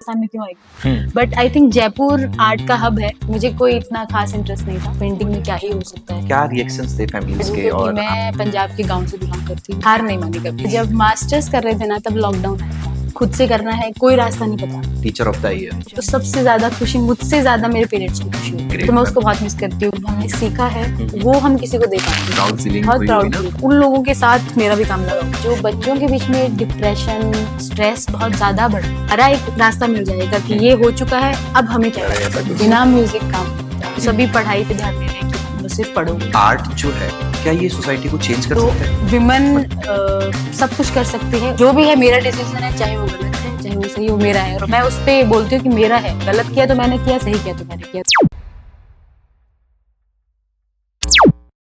राजस्थान में क्यों आई, but I think Jaipur art का हब है। मुझे कोई इतना खास इंटरेस्ट नहीं था पेंटिंग में, क्या ही हो सकता है। क्या रिएक्शंस थे फैमिलीज के? और मैं पंजाब के गांव से बिलोंग करती हूँ, हार नहीं मानी कभी। जब मास्टर्स कर रहे थे ना तब लॉकडाउन आया था, खुद से करना है, कोई रास्ता नहीं पता। टीचर ऑफ द ईयर तो सबसे ज्यादा खुशी मुझसे ज्यादा मेरे पेरेंट्स को खुशी हुई, तो मैं उसको बहुत मिस करती हूँ। हमने सीखा है वो हम किसी को दे पाते हैं, प्राउड फीलिंग बहुत प्राउड। उन लोगों के साथ मेरा भी काम लगा। जो बच्चों के बीच में डिप्रेशन स्ट्रेस बहुत ज्यादा बढ़ रहा है, एक रास्ता मिल जाएगा कि ये हो चुका है, अब हमें क्या करना है। बिना म्यूजिक काम सभी पढ़ाई पे ध्यान दे रहे हैं कि बस सिर्फ पढ़ो। आर्ट जो है क्या ये सोसाइटी को चेंज कर सकता है? विमेन सब कुछ कर सकती है, जो भी है मेरा डिसीजन है, चाहे वो गलत है चाहे वो सही, वो मेरा है। और मैं उस पे बोलती हूँ कि मेरा है, गलत किया तो मैंने किया, सही किया तो मैंने किया।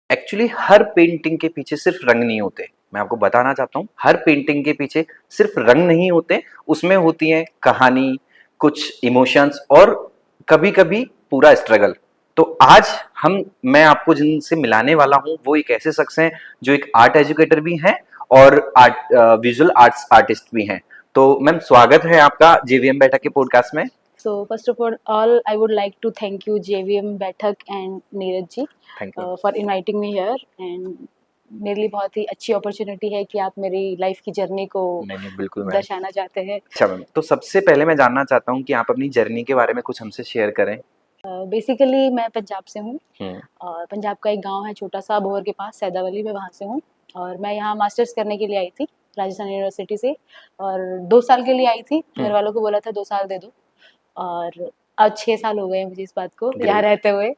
एक्चुअली हर पेंटिंग के पीछे सिर्फ रंग नहीं होते, मैं आपको बताना चाहता हूँ। हर पेंटिंग के पीछे सिर्फ रंग नहीं होते, उसमें होती है कहानी, कुछ इमोशंस और कभी कभी पूरा स्ट्रगल। तो आज मैं आपको जिनसे मिलाने वाला हूँ वो एक ऐसे शख्स हैं जो एक आर्ट एजुकेटर भी हैं और विजुअल आर्ट्स आर्टिस्ट भी हैं। तो मैम स्वागत है आपका जेवीएम बैठक के पॉडकास्ट में। So first of all, I would like to thank you JVM बैठक and Neeraj ji for inviting me here, and मेरे लिए बहुत ही अच्छी अपॉर्चुनिटी है कि आप मेरी लाइफ की जर्नी को बिल्कुल दर्शाना चाहते हैं। अच्छा मैम, तो सबसे पहले मैं जानना चाहता हूँ कि आप अपनी जर्नी के बारे में कुछ हमसे शेयर करें। बेसिकली मैं पंजाब से हूँ और पंजाब का एक गांव है छोटा सा अबोहर के पास, सैदावली, में वहाँ से हूँ। और मैं यहाँ मास्टर्स करने के लिए आई थी राजस्थान यूनिवर्सिटी से, और 2 साल के लिए आई थी। घर वालों को बोला था 2 साल दे दो, और अब 6 साल हो गए मुझे इस बात को यहाँ रहते हुए।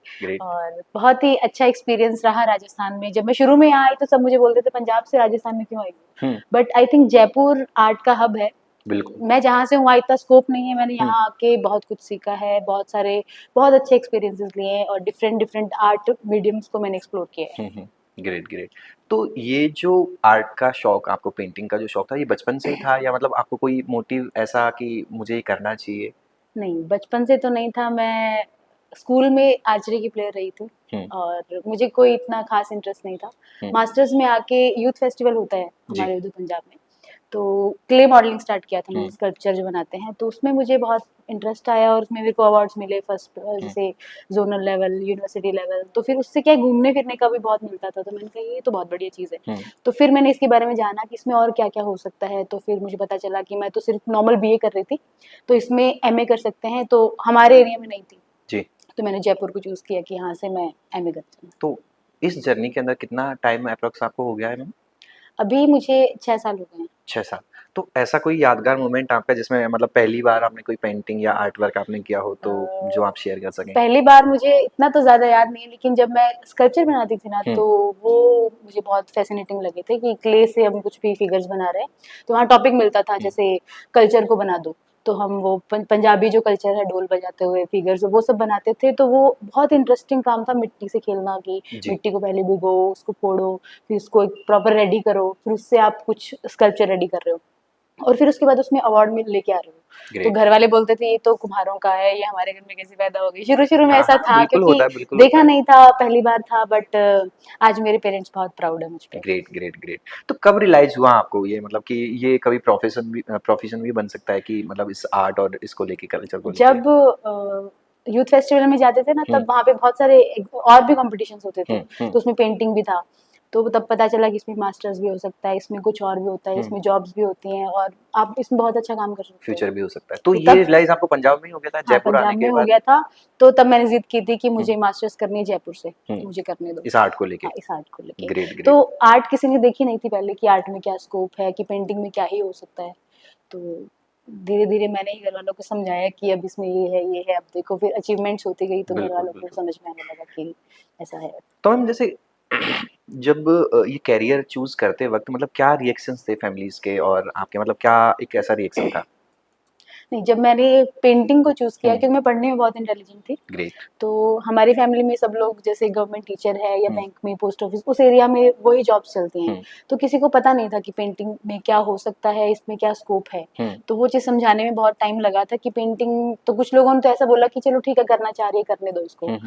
और बहुत ही अच्छा एक्सपीरियंस रहा राजस्थान में। जब मैं शुरू में यहाँ आई तो सब मुझे बोलते थे पंजाब से राजस्थान में क्यों आई, but I think Jaipur art का हब है। बिल्कुल। मैं जहाँ से हूँ इतना स्कोप नहीं है, मैंने यहाँ आके बहुत कुछ सीखा है, बहुत अच्छे एक्सपीरियंसेस लिए हैं और डिफरेंट आर्ट मीडियम्स को मैंने एक्सप्लोर किया है। ग्रेट। तो ये जो आर्ट का शौक, आपको पेंटिंग का जो शौक था, ये बचपन से ही था या मतलब आपको कोई मोटिव ऐसा कि मुझे ये करना चाहिए? नहीं, बचपन से तो नहीं था। मैं स्कूल में आर्चरी की प्लेयर रही थी और मुझे कोई इतना खास इंटरेस्ट नहीं था। मास्टर्स में आके यूथ फेस्टिवल होता है हमारे उधर पंजाब में, तो क्ले मॉडलिंग स्टार्ट किया था, मैंने स्कल्पचर जो बनाते हैं, तो उसमें मुझे बहुत इंटरेस्ट आया और उसमें मेरे को अवार्ड्स मिले, फर्स्ट जैसे जोनल लेवल, यूनिवर्सिटी लेवल। तो फिर उससे क्या घूमने फिरने का भी बहुत मिलता था, तो मैंने कहा ये तो बहुत बढ़िया चीज़ है। तो फिर मैंने इसके बारे में जाना कि इसमें और क्या क्या हो सकता है। तो फिर मुझे पता चला कि मैं तो सिर्फ नॉर्मल बीए कर रही थी, तो इसमें एमए कर सकते हैं, तो हमारे एरिया में नहीं थी जी। तो मैंने जयपुर को चूज़ किया कि यहाँ से मैं एमए करती हूँ। तो इस जर्नी के अंदर कितना टाइम अप्रॉक्स आपको हो गया है मैम? अभी मुझे 6 साल हो गए हैं। 6 साल। तो ऐसा कोई यादगार मोमेंट आपका जिसमें मतलब पहली बार आपने कोई पेंटिंग या आर्ट वर्क आपने किया हो, तो जो आप शेयर कर सकें? पहली बार मुझे इतना तो ज़्यादा याद नहीं है, लेकिन जब मैं स्कल्पचर बनाती थी ना, तो वो मुझे बहुत फैसिनेटिंग लगे थे कि क्ले से हम कुछ भी फिगर्स बना रहे हैं। तो वहाँ टॉपिक मिलता था जैसे कल्चर को बना दो, तो हम वो पंजाबी जो कल्चर है, ढोल बजाते हुए फिगर्स, वो सब बनाते थे। तो वो बहुत इंटरेस्टिंग काम था, मिट्टी से खेलना, कि मिट्टी को पहले भिगो, उसको फोड़ो, फिर उसको एक प्रॉपर रेडी करो, फिर उससे आप कुछ स्कल्पचर रेडी कर रहे हो और फिर उसके बाद उसमें अवार्ड में लेके आ रहे हो। तो घर वाले बोलते थे ये तो कुम्हारों का है, ये हमारे घर में कैसे पैदा हो गई। शुरू में ऐसा था क्योंकि देखा नहीं था, पहली बार था, बट आज मेरे पेरेंट्स बहुत प्राउड है मुझ पे। ग्रेट। तो कब रियलाइज हुआ आपको ये, मतलब कि ये कभी प्रोफेशन भी बन सकता है कि मतलब इस आर्ट और इसको लेके, कल्चर को लेके? जब यूथ फेस्टिवल में जाते थे ना, तब वहाँ पे बहुत सारे और भी कॉम्पिटिशन्स होते थे, तो उसमें पेंटिंग भी था। तो तब पता चला कि इसमें मास्टर्स भी हो सकता है, इसमें कुछ और भी होता है, इसमें जॉब्स भी होती हैं और आप इसमें बहुत अच्छा काम कर सकते हो, फ्यूचर भी हो सकता है। तो ये रियलाइज आपको पंजाब में ही हो गया था? हाँ, जयपुर आने के बाद हो गया था। तो तब मैंने जिद की थी कि मुझे मास्टर्स करनी है जयपुर से, मुझे करने दो इस आर्ट को लेके। इस आर्ट को लेके। ग्रेट। तो आर्ट किसी ने देखी नहीं थी पहले कि आर्ट में क्या स्कोप है, कि पेंटिंग में क्या ही हो सकता है। तो धीरे धीरे मैंने ही घर वालों को समझाया कि अब इसमें ये है, अब देखो। फिर अचीवमेंट्स होती गई तो घर वालों को समझ में आने लगा कि ऐसा है। तो हम जैसे जब ये करियर चूज करते वक्त मतलब क्या रिएक्शंस थे फैमिलीज के और आपके, मतलब क्या एक ऐसा रिएक्शन था? नहीं, जब मैंने पेंटिंग को चूज किया, क्योंकि मैं पढ़ने में बहुत इंटेलिजेंट थी। ग्रेट। तो हमारी फैमिली में सब लोग जैसे गवर्नमेंट टीचर है या बैंक में, पोस्ट ऑफिस, उस एरिया में वही जॉब्स चलती हैं। तो किसी को पता नहीं था कि पेंटिंग में क्या हो सकता है, इसमें क्या स्कोप है। तो वो चीज समझाने में बहुत टाइम लगा था कि पेंटिंग, तो कुछ लोगों ने तो ऐसा बोला कि चलो ठीक है, करना चाह रही है करने दो इसको।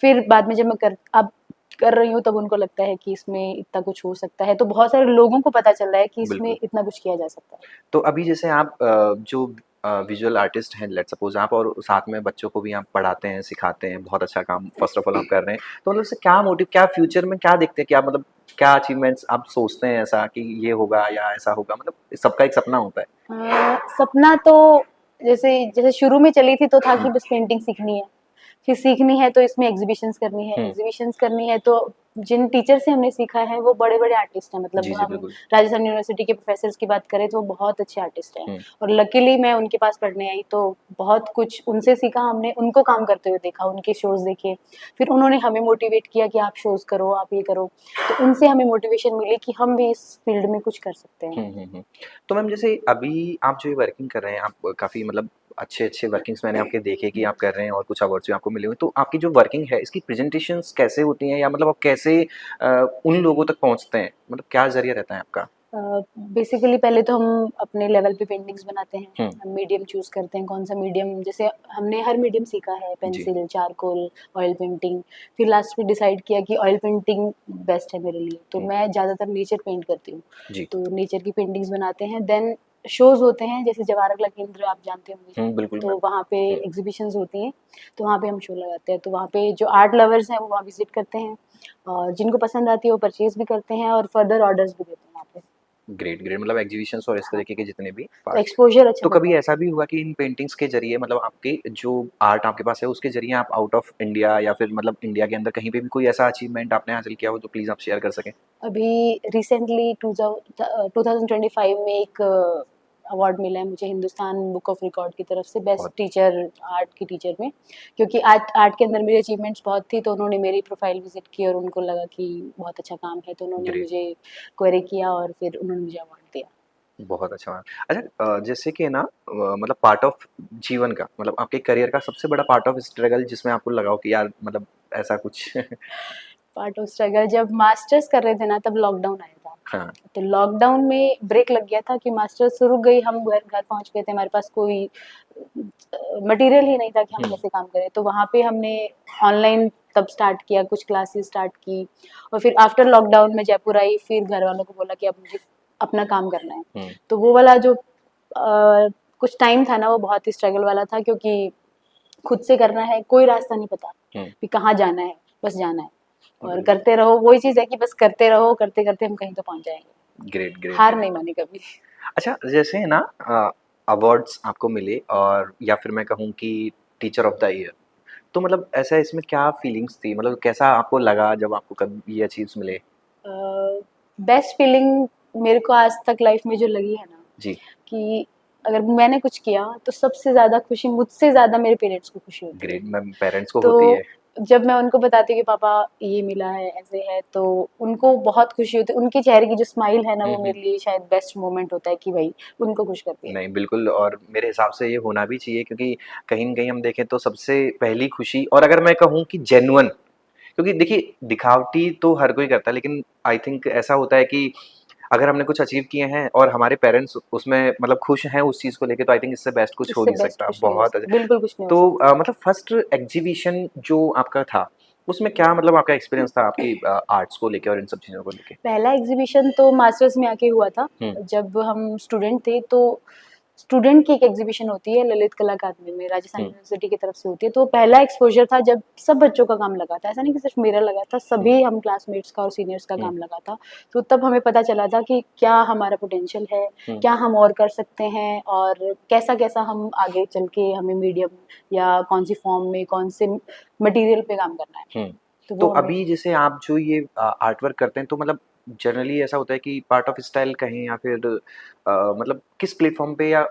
फिर बाद में जब मैं अब कर रही हूँ, तब उनको लगता है कि इसमें इतना कुछ हो सकता है। तो बहुत सारे लोगों को पता चल रहा है कि इसमें इतना कुछ किया जा सकता है। तो अभी जैसे आप जो विजुअल आर्टिस्ट हैं लेट्स सपोज आप, और साथ में बच्चों को भी आप पढ़ाते हैं, सिखाते हैं, बहुत अच्छा काम फर्स्ट ऑफ ऑल आप कर रहे हैं, तो मतलब उससे क्या मोटिव, क्या फ्यूचर में क्या देखते हैं, क्या मतलब क्या अचीवमेंट्स आप सोचते हैं ऐसा कि ये होगा या ऐसा होगा, मतलब सबका एक सपना होता है। सपना तो जैसे जैसे शुरू में चली थी तो था कि हम्म। बस पेंटिंग सीखनी है, फिर सीखनी है तो इसमें एग्जीबिशंस करनी है, हम्म। एग्जीबिशंस करनी है तो जिन टीचर से हमने सीखा है वो बड़े बड़े आर्टिस्ट हैं, मतलब जी जी हम बिल्कुल। राजस्थान यूनिवर्सिटी के प्रोफेसर्स की बात करें तो वो बहुत अच्छे आर्टिस्ट हैं। हम्म। और लकीली मैं उनके पास पढ़ने आई तो बहुत कुछ उनसे सीखा हमने, उनको काम करते हुए देखा, उनके शोज देखे, फिर उन्होंने हमें मोटिवेट किया कि आप शोज करो, आप ये करो, तो उनसे हमें मोटिवेशन मिली कि हम भी इस फील्ड में कुछ कर सकते हैं। तो मैम जैसे अभी आप जो ये वर्किंग कर रहे हैं, आप काफ़ी मतलब अच्छे-अच्छे वर्किंग्स मैंने आपके देखे कि आप कर रहे हैं और कुछ अवार्ड्स भी आपको मिले हुए हैं। तो आपकी जो वर्किंग है, इसकी प्रेज़ेंटेशंस कैसे होती हैं, या मतलब आप कैसे उन लोगों तक पहुँचते हैं? मतलब क्या ज़रिया रहता है आपका? बेसिकली पहले तो हम अपने लेवल पे पेंटिंग्स बनाते हैं, हुँ। हम मीडियम चूज करते हैं कौन सा मीडियम, जैसे हमने हर मीडियम सीखा है, जी। पेंसिल, चारकोल, ऑयल पेंटिंग, फिर लास्ट में डिसाइड किया कि ऑयल पेंटिंग बेस्ट है मेरे लिए, तो हुँ। मैं ज़्यादातर नेचर पेंट करती हूँ, जी। तो नेचर की पेंटिंग्स बनाते हैं। देन शोज होते हैं, जैसे जवाहर कला केंद्र आप जानते होंगे, बिल्कुल तो मैम। वहाँ पे हुँ। एग्जीबिशंस होती हैं, तो वहाँ पे हम शो लगाते हैं, तो वहाँ पे जो आर्ट लवर्स हैं वो वहाँ विजिट करते हैं, और जिनको पसंद आती है वो परचेज भी करते हैं और फर्दर ऑर्डर्स भी देते हैं वहाँ पे। ग्रेट, ग्रेट, मतलब एग्जीबिशंस और इस हाँ, तरीके के जितने भी तो पार्ट्स। एक्सपोज़र अच्छा तो बढ़ता कभी है। ऐसा भी हुआ कि इन पेंटिंग्स के ज़रिए मतलब आपके जो आर्ट आपके पास है, उसके ज़रिए आप आउट ऑफ इंडिया या फिर मतलब इंडिया के अंदर कहीं पे भी कोई ऐसा अचीवमेंट आपने हासिल किया हो, तो प्लीज़ आप शेयर कर सकें? अभी रिसेंटली 2025 में एक अवार्ड मिला है मुझे हिंदुस्तान बुक ऑफ रिकॉर्ड की तरफ से, बेस्ट बहुत टीचर, आर्ट की टीचर में, क्योंकि आर्ट आर्ट के अंदर मेरी अचीवमेंट्स बहुत थी, तो उन्होंने मेरी प्रोफाइल विजिट की और उनको लगा कि बहुत अच्छा काम है, तो उन्होंने ग्रेट। मुझे क्वेरी किया और फिर उन्होंने मुझे अवार्ड दिया। बहुत अच्छा। अच्छा, जैसे कि ना मतलब पार्ट ऑफ जीवन का मतलब आपके करियर का सबसे बड़ा पार्ट ऑफ स्ट्रगल जिसमें आपको लगा हो कि यार मतलब ऐसा कुछ पार्ट ऑफ स्ट्रगल, जब मास्टर्स कर रहे थे ना तब लॉकडाउन आया था, हाँ। तो लॉकडाउन में ब्रेक लग गया था कि मास्टर्स रुक गई, हम घर घर पहुंच गए थे, हमारे पास कोई मटेरियल ही नहीं था कि हम हुँ। कैसे काम करें, तो वहाँ पे हमने ऑनलाइन तब स्टार्ट किया, कुछ क्लासेस स्टार्ट की, और फिर आफ्टर लॉकडाउन में जयपुर आई, फिर घर वालों को बोला कि अब मुझे अपना काम करना है, हुँ। तो वो वाला जो कुछ टाइम था ना वो बहुत ही स्ट्रगल वाला था, क्योंकि खुद से करना है, कोई रास्ता नहीं पता हुँ। कि कहाँ जाना है, बस जाना है और बिल्कुल। करते रहो, वही चीज़ है कि बस करते रहो, करते करते हम कहीं तो पहुंच जाएंगे, ग्रेट, ग्रेट, हार ग्रेट। नहीं मानी कभी। अच्छा, जैसे है ना अवार्ड्स आपको मिले और या फिर मैं कहूँ कि टीचर ऑफ द ईयर, तो मतलब ऐसा इसमें क्या फीलिंग्स थी? मतलब कैसा आपको लगा जब आपको कब ये अचीव्स मिले? बेस्ट फीलिंग मेरे को आज तक लाइफ में जो लगी है ना, जी। कि अगर मैंने कुछ किया तो सबसे ज़्यादा खुशी मुझसे ज़्यादा मेरे पेरेंट्स को खुशी होती है। ग्रेट मैम, पेरेंट्स को होती है। तो जब मैं उनको बताती हूँ कि पापा ये मिला है, ऐसे है, तो उनको बहुत खुशी होती है, उनके चेहरे की जो स्माइल है ना हुँ, वो हुँ। मेरे लिए शायद बेस्ट मोमेंट होता है कि भाई उनको खुश करती है। नहीं, बिल्कुल, और मेरे हिसाब से ये होना भी चाहिए क्योंकि कहीं न कहीं हम देखें तो सबसे पहली खुशी, और अगर मैं कहूँ कि जेन्युइन, क्योंकि देखिए दिखावटी तो हर कोई करता है, लेकिन आई थिंक ऐसा होता है कि अगर हमने कुछ अचीव किए हैं और हमारे पेरेंट्स उसमें मतलब खुश हैं उस चीज़ को लेके, तो आई थिंक इससे बेस्ट कुछ हो इससे नहीं बेस्ट सकता। कुछ नहीं हो बहुत सकता, अच्छा। बिल्कुल कुछ नहीं हो तो सकता। मतलब फर्स्ट एग्ज़िबिशन जो आपका था, उसमें क्या मतलब आपका एक्सपीरियंस था आपकी आर्ट्स को लेके और इन सब चीज़ों को लेके? पहला एग्जीबिशन तो मास्टर्स में आके हुआ था, हुँ। जब हम स्टूडेंट थे, तो स्टूडेंट की एक एग्जीबिशन होती है ललित कला अकादमी में, राजस्थान हुँ। यूनिवर्सिटी की तरफ से होती है, तो पहला एक्सपोजर था जब सब बच्चों का काम लगा था, ऐसा नहीं कि सिर्फ मेरा लगा था, हुँ। सभी हम क्लासमेट्स का और सीनियर्स का हुँ। काम लगा था, तो तब हमें पता चला था कि क्या हमारा पोटेंशियल है, हुँ। क्या हम और कर सकते हैं, और कैसा कैसा हम आगे चल के हमें मीडियम या कौन सी फॉर्म में कौन से मटेरियल पे काम करना है, हुँ। तो तो वो हमें। अभी जैसे आप जो ये आर्ट वर्क करते हैं, तो मतलब जनरली ऐसा होता है कि पार्ट ऑफ स्टाइल कहें या फिर मतलब किस प्लेटफ़ॉर्म पे या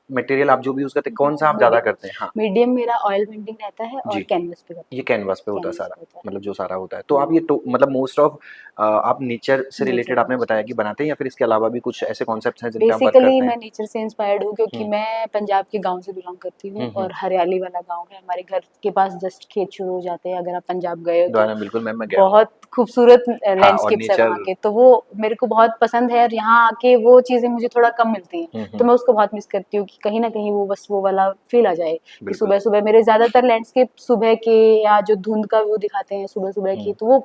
मटेरियल आप जो भी यूज़ करते हैं, कौन-सा आप ज़्यादा मीडियम करते हैं? हाँ। मीडियम मेरा ऑयल पेंटिंग रहता है और जी। कैनवस पे करती ये हूँ, कैनवास पे होता है कैनवस सारा, पे होता मतलब जो सारा होता है। तो है। आप ये तो मतलब मोस्ट ऑफ आप नेचर से नेचर रिलेटेड आपने मोस्ट बताया ऑफ। कि बनाते हैं, या फिर इसके अलावा भी कुछ ऐसे कॉन्सेप्ट्स हैं जिन पे आप वर्क बेसिकली करते हैं? मैं नेचर से इंस्पायर्ड हूँ, क्योंकि हुँ। मैं पंजाब के गांव से बिलोंग करती हूँ हुँ, हुँ। और हरियाली वाला गांव है, हमारे घर के पास जस्ट खेत शुरू हो जाते हैं, अगर आप पंजाब गए हो तो द्वारा बिल्कुल मैम मैं गया हूँ। बहुत खूबसूरत हाँ, और लैंडस्केप्स है नेचर। वहाँ के, तो वो मेरे को बहुत पसंद है, और यहाँ आके वो चीज़ें मुझे थोड़ा कम मिलती हैं, हुँ, तो हुँ। मैं उसको बहुत मिस करती हूँ कि कहीं ना कहीं वो बस वो वाला फील आ जाए कि बिल्कुल। सुबह सुबह मेरे ज्यादातर लैंडस्केप सुबह के या जो धुंध का व्यू दिखाते हैं सुबह सुबह की, तो वो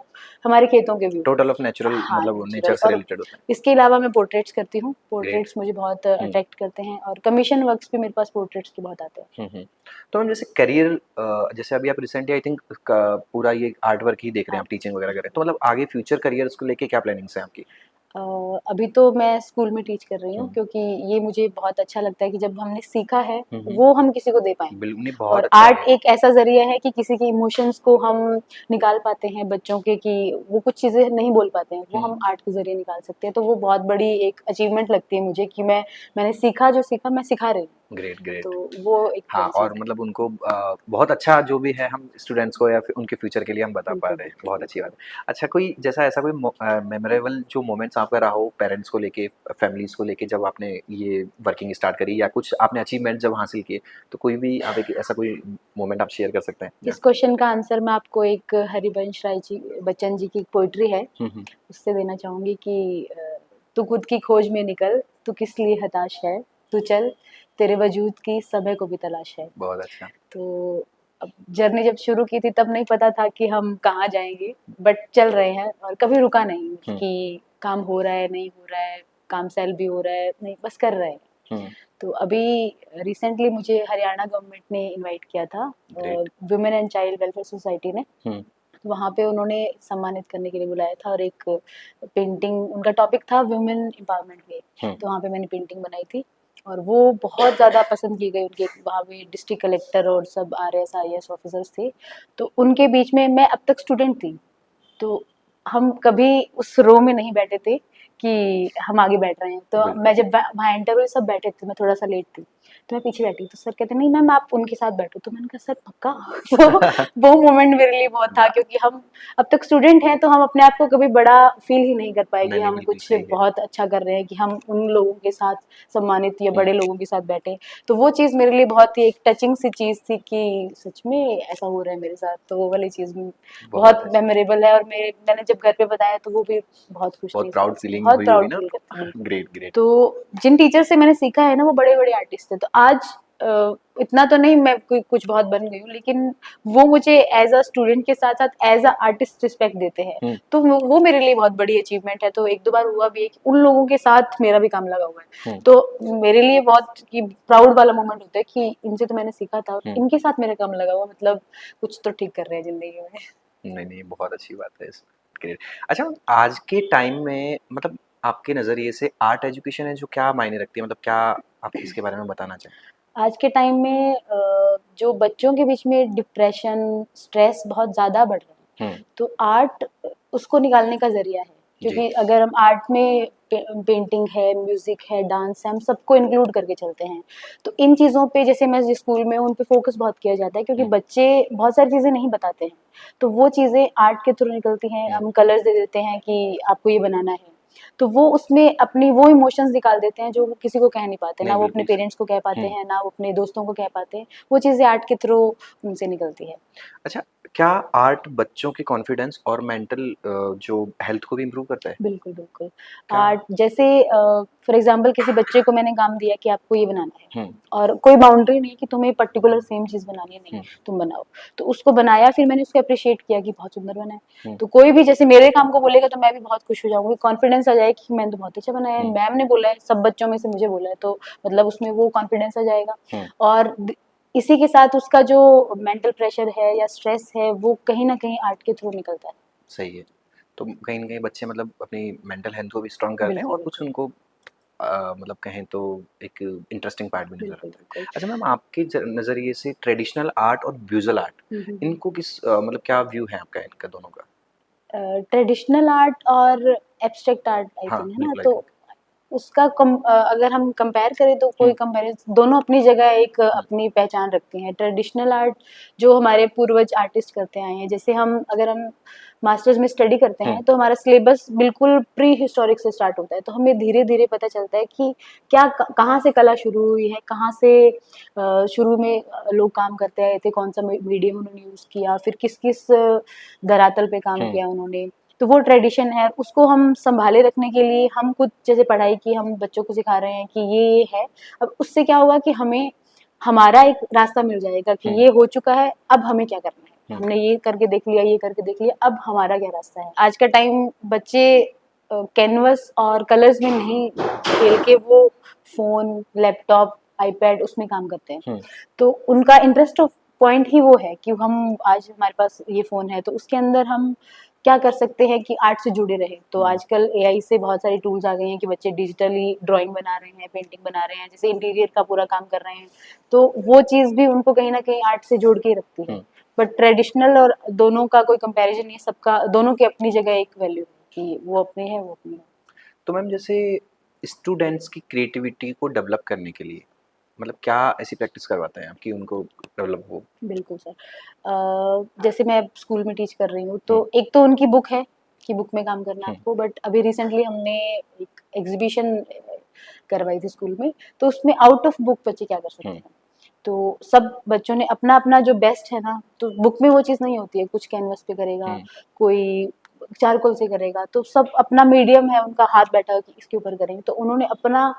हमारे खेतों के व्यू। टोटल ऑफ नेचुरल, हाँ, मतलब नेचर नेचुरल। से और रिलेटेड होता है। इसके अलावा मैं पोर्ट्रेट्स करती हूँ, ग्रेट। पोर्ट्रेट्स मुझे बहुत अट्रैक्ट करते हैं, और कमीशन वर्क्स भी मेरे पास पोर्ट्रेट्स के बहुत आते हैं। तो हम जैसे करियर, जैसे अभी आप रिसेंटली आई थिंक पूरा ये आर्ट वर्क ही देख रहे हैं, आप हाँ। टीचिंग वगैरह कर रहे हैं, तो मतलब आगे फ्यूचर करियर को लेके क्या प्लानिंग्स हैं आपकी? अभी तो मैं स्कूल में टीच कर रही हूँ, क्योंकि ये मुझे बहुत अच्छा लगता है कि जब हमने सीखा है वो हम किसी को दे पाएं। बिल्कुल, नहीं बहुत और अच्छा आर्ट है। एक ऐसा जरिया है कि किसी के इमोशंस को हम निकाल पाते हैं बच्चों के, कि वो कुछ चीजें नहीं बोल पाते हैं, वो हम आर्ट के जरिए निकाल सकते हैं। तो वो बहुत बड़ी एक अचीवमेंट लगती है मुझे कि मैंने सीखा, जो सीखा मैं सिखा रही हूँ। Great great. तो वो एक हाँ, बड़ी चीज और है। मतलब उनको बहुत अच्छा जो भी है हम स्टूडेंट्स को या फिर उनके फ्यूचर के लिए हम बता पा बिल्कुल रहे हैं, बिल्कुल बहुत अच्छी बिल्कुल। बात है। अच्छा, कोई जैसा ऐसा कोई मेमोरेबल जो मोमेंट्स आपका रहा हो पेरेंट्स को लेके, फैमिलीज को लेके, जब आपने ये वर्किंग स्टार्ट करी या कुछ आपने अचीवमेंट जब हासिल किए, तो कोई भी आप एक ऐसा कोई मोमेंट आप शेयर कर सकते हैं? इस क्वेश्चन का आंसर मैं आपको एक हरिवंश राय जी बच्चन जी की पोइट्री है हम्म, उससे देना चाहूंगी कि तू खुद की खोज में निकल, तू किस लिए हताश है, तू चल, तेरे वजूद की समय को भी तलाश है। बहुत अच्छा। तो अब जर्नी जब शुरू की थी तब नहीं पता था कि हम कहाँ जाएंगे, बट चल रहे हैं और कभी रुका नहीं कि काम हो रहा है नहीं हो रहा है, काम सेल भी हो रहा है नहीं, बस कर रहे हैं। तो अभी रिसेंटली मुझे हरियाणा गवर्नमेंट ने इनवाइट किया था, great. Women and child welfare society ने। तो वहाँ पे उन्होंने सम्मानित करने के लिए बुलाया था, और एक पेंटिंग उनका टॉपिक था वुमेन एम्पावरमेंट पे। तो वहाँ पे मैंने पेंटिंग बनाई थी, और वो बहुत ज़्यादा पसंद की गई। उनके वहाँ पे डिस्ट्रिक्ट कलेक्टर और सब RS IAS ऑफिसर्स थे, तो उनके बीच में मैं अब तक स्टूडेंट थी, तो हम कभी उस रो में नहीं बैठे थे कि हम आगे बैठ रहे हैं। तो मैं जब वहाँ एंटर हुई सब बैठे थे, मैं थोड़ा सा लेट थी, तो मैं पीछे बैठी, तो सर कहते नहीं मैम आप उनके साथ बैठो। तो मैंने कहा सर पक्का? तो वो मोमेंट मेरे लिए बहुत था, क्योंकि हम अब तक स्टूडेंट हैं, तो हम अपने आप को कभी बड़ा फील ही नहीं कर पाए कि नहीं, नहीं, हम बिल्कुल कुछ सही है। बहुत अच्छा कर रहे हैं, कि हम उन लोगों के साथ सम्मानित या बड़े लोगों के साथ बैठे। तो वो चीज़ मेरे लिए बहुत ही एक टचिंग सी चीज़ थी कि सच में ऐसा हो रहा है मेरे साथ। तो वो वाली चीज़ बहुत अच्छा। मेमोरेबल है, और मैंने जब घर पे बताया तो वो भी बहुत खुश थे बहुत इस प्राउड बात से, फीलिंग बहुत हुई होगी प्राउड ना फील आपको? करते हैं बिल्कुल। Great great. तो जिन टीचर से मैंने सीखा है ना वो बड़े बड़े आर्टिस्ट थे, तो आज इतना तो नहीं मैं कोई कुछ बहुत बन गई हूँ, लेकिन वो मुझे एज अ स्टूडेंट के साथ साथ एज अ आर्टिस्ट रिस्पेक्ट देते हैं। तो वो मेरे लिए बहुत बड़ी अचीवमेंट है। तो एक दो बार हुआ भी है कि उन लोगों के साथ मेरा भी काम लगा हुआ है, तो मेरे लिए बहुत कि प्राउड वाला मोमेंट होता है कि इनसे तो मैंने सीखा था, इनके साथ मेरा काम लगा हुआ, मतलब कुछ तो ठीक कर रहे हैं जिंदगी में। नहीं नहीं, बहुत अच्छी बात है इस। ग्रेट। अच्छा, आज के टाइम में मतलब आपके नज़रिए से आर्ट एजुकेशन है जो क्या मायने रखती है, मतलब क्या आप इसके बारे में बताना चाहें? आज के टाइम में जो बच्चों के बीच में डिप्रेशन, स्ट्रेस बहुत ज़्यादा बढ़ रहा है, तो आर्ट उसको निकालने का ज़रिया है। क्योंकि अगर हम आर्ट में पेंटिंग है, म्यूज़िक है, डांस है, हम सबको इंक्लूड करके चलते हैं। तो इन चीज़ों पे जैसे मैं जिस स्कूल में हूँ, उन पे फोकस बहुत किया जाता है, क्योंकि बच्चे बहुत सारी चीज़ें नहीं बताते हैं। तो वो चीज़ें आर्ट के थ्रू निकलती हैं, हम कलर्स दे देते हैं कि आपको ये बनाना है। तो वो उसमें अपनी वो इमोशंस निकाल देते हैं जो वो किसी को कह नहीं पाते, ना वो अपने पेरेंट्स को कह पाते हैं, ना वो अपने दोस्तों को कह पाते हैं। वो चीज़ें आर्ट के थ्रू उनसे निकलती है। अच्छा, क्या आर्ट बच्चों के कॉन्फिडेंस और मेंटल जो हेल्थ को भी इम्प्रूव करता है? बिल्कुल, बिल्कुल। क्या? आर्ट जैसे फॉर एग्ज़ाम्पल किसी बच्चे को मैंने काम दिया कि आपको ये बनाना है, और कोई बाउंड्री नहीं कि तुम्हें पर्टिकुलर सेम चीज़ बनानी है, नहीं, तुम बनाओ। तो उसको बनाया, फिर मैंने उसको एप्रिशिएट किया कि बहुत सुंदर बना है। तो कोई भी जैसे मेरे काम को बोलेगा तो मैं भी बहुत खुश हो जाऊँगी, कॉन्फिडेंस आ जाएगा कि मैंने तो बहुत अच्छा बनाया है, मैम ने बोला है, सब बच्चों में से मुझे बोला है, तो मतलब उसमें वो कॉन्फिडेंस आ जाएगा। और इसी के साथ उसका जो मेंटल प्रेशर है या स्ट्रेस है, वो कहीं न कहीं आर्ट के थ्रू निकलता है। सही है। तो कहीं न कहीं बच्चे मतलब अपनी मेंटल हेल्थ को भी स्ट्रॉन्ग करते हैं बिल्कुल, और कुछ बिल्कुल। उनको मतलब कहें तो एक इंटरेस्टिंग पार्ट भी नज़र बिल्कुल, आता है। बिल्कुल। अच्छा मैम, आपके नज़रिए से ट्रेडिशनल आर्ट और विजुअल आर्ट, हुँ, हुँ, हुँ। इनको किस मतलब क्या व्यू है आपका इनका दोनों का? ट्रेडिशनल आर्ट और एब्स्ट्रैक्ट आर्ट आई हाँ, थिंक, है ना? बिल्कुल आई तो थिंक। उसका अगर हम कंपेयर करें तो कोई कंपैरिज़न, दोनों अपनी जगह एक अपनी पहचान रखती हैं। ट्रेडिशनल आर्ट जो हमारे पूर्वज आर्टिस्ट करते आए हैं, जैसे अगर हम मास्टर्स में स्टडी करते हैं तो हमारा सिलेबस बिल्कुल प्री हिस्टोरिक से स्टार्ट होता है। तो हमें धीरे-धीरे पता चलता है कि क्या कहाँ से कला शुरू हुई है, कहाँ से शुरू में लोग काम करते आए थे, कौन-सा मीडियम उन्होंने यूज़ किया, फिर किस-किस धरातल पे काम किया उन्होंने। तो वो ट्रेडिशन है, उसको हम संभाले रखने के लिए हम खुद जैसे पढ़ाई की हम बच्चों को सिखा रहे हैं कि ये है। अब उससे क्या होगा कि हमें हमारा एक रास्ता मिल जाएगा कि ये हो चुका है, अब हमें क्या करना है, हमने ये करके देख लिया, ये करके देख लिया, अब हमारा क्या रास्ता है। आज का टाइम बच्चे कैनवस और कलर्स में नहीं खेल के वो फोन, लैपटॉप, आईपैड उसमें काम करते हैं। तो उनका इंटरेस्ट ऑफ पॉइंट ही वो है कि हम आज हमारे पास ये फोन है तो उसके अंदर हम क्या कर सकते हैं कि आर्ट से जुड़े रहे। तो आजकल एआई से बहुत सारी टूल्स आ गई हैं कि बच्चे डिजिटली ड्राइंग बना रहे हैं, पेंटिंग बना रहे हैं, जैसे इंटीरियर का पूरा काम कर रहे हैं। तो वो चीज़ भी उनको कहीं ना कहीं आर्ट से जोड़ के ही रखती है। बट ट्रेडिशनल और दोनों का कोई कंपैरिजन नहीं है, सबका दोनों की अपनी जगह एक वैल्यू है कि वो अपनी है, वो अपनी है। तो मैम जैसे स्टूडेंट्स की क्रिएटिविटी को डेवलप करने के लिए मतलब क्या ऐसी प्रैक्टिस करवाते हैं आप कि उनको डेवलप हो? बिल्कुल सर। जैसे मैं स्कूल में टीच कर रही हूँ तो एक तो उनकी बुक है कि बुक में काम करना है आपको, बट अभी रिसेंटली हमने एक एग्जीबिशन करवाई थी स्कूल में, तो उसमें आउट ऑफ बुक बच्चे क्या कर सकते हैं। तो सब बच्चों ने अपना अपना जो बेस्ट है ना, तो बुक में वो चीज़ नहीं होती है, कुछ कैनवस पे करेगा, कोई चारकोल से करेगा, तो सब अपना मीडियम है, उनका हाथ बैठा है कि इसके ऊपर करेंगे। तो उन्होंने अपना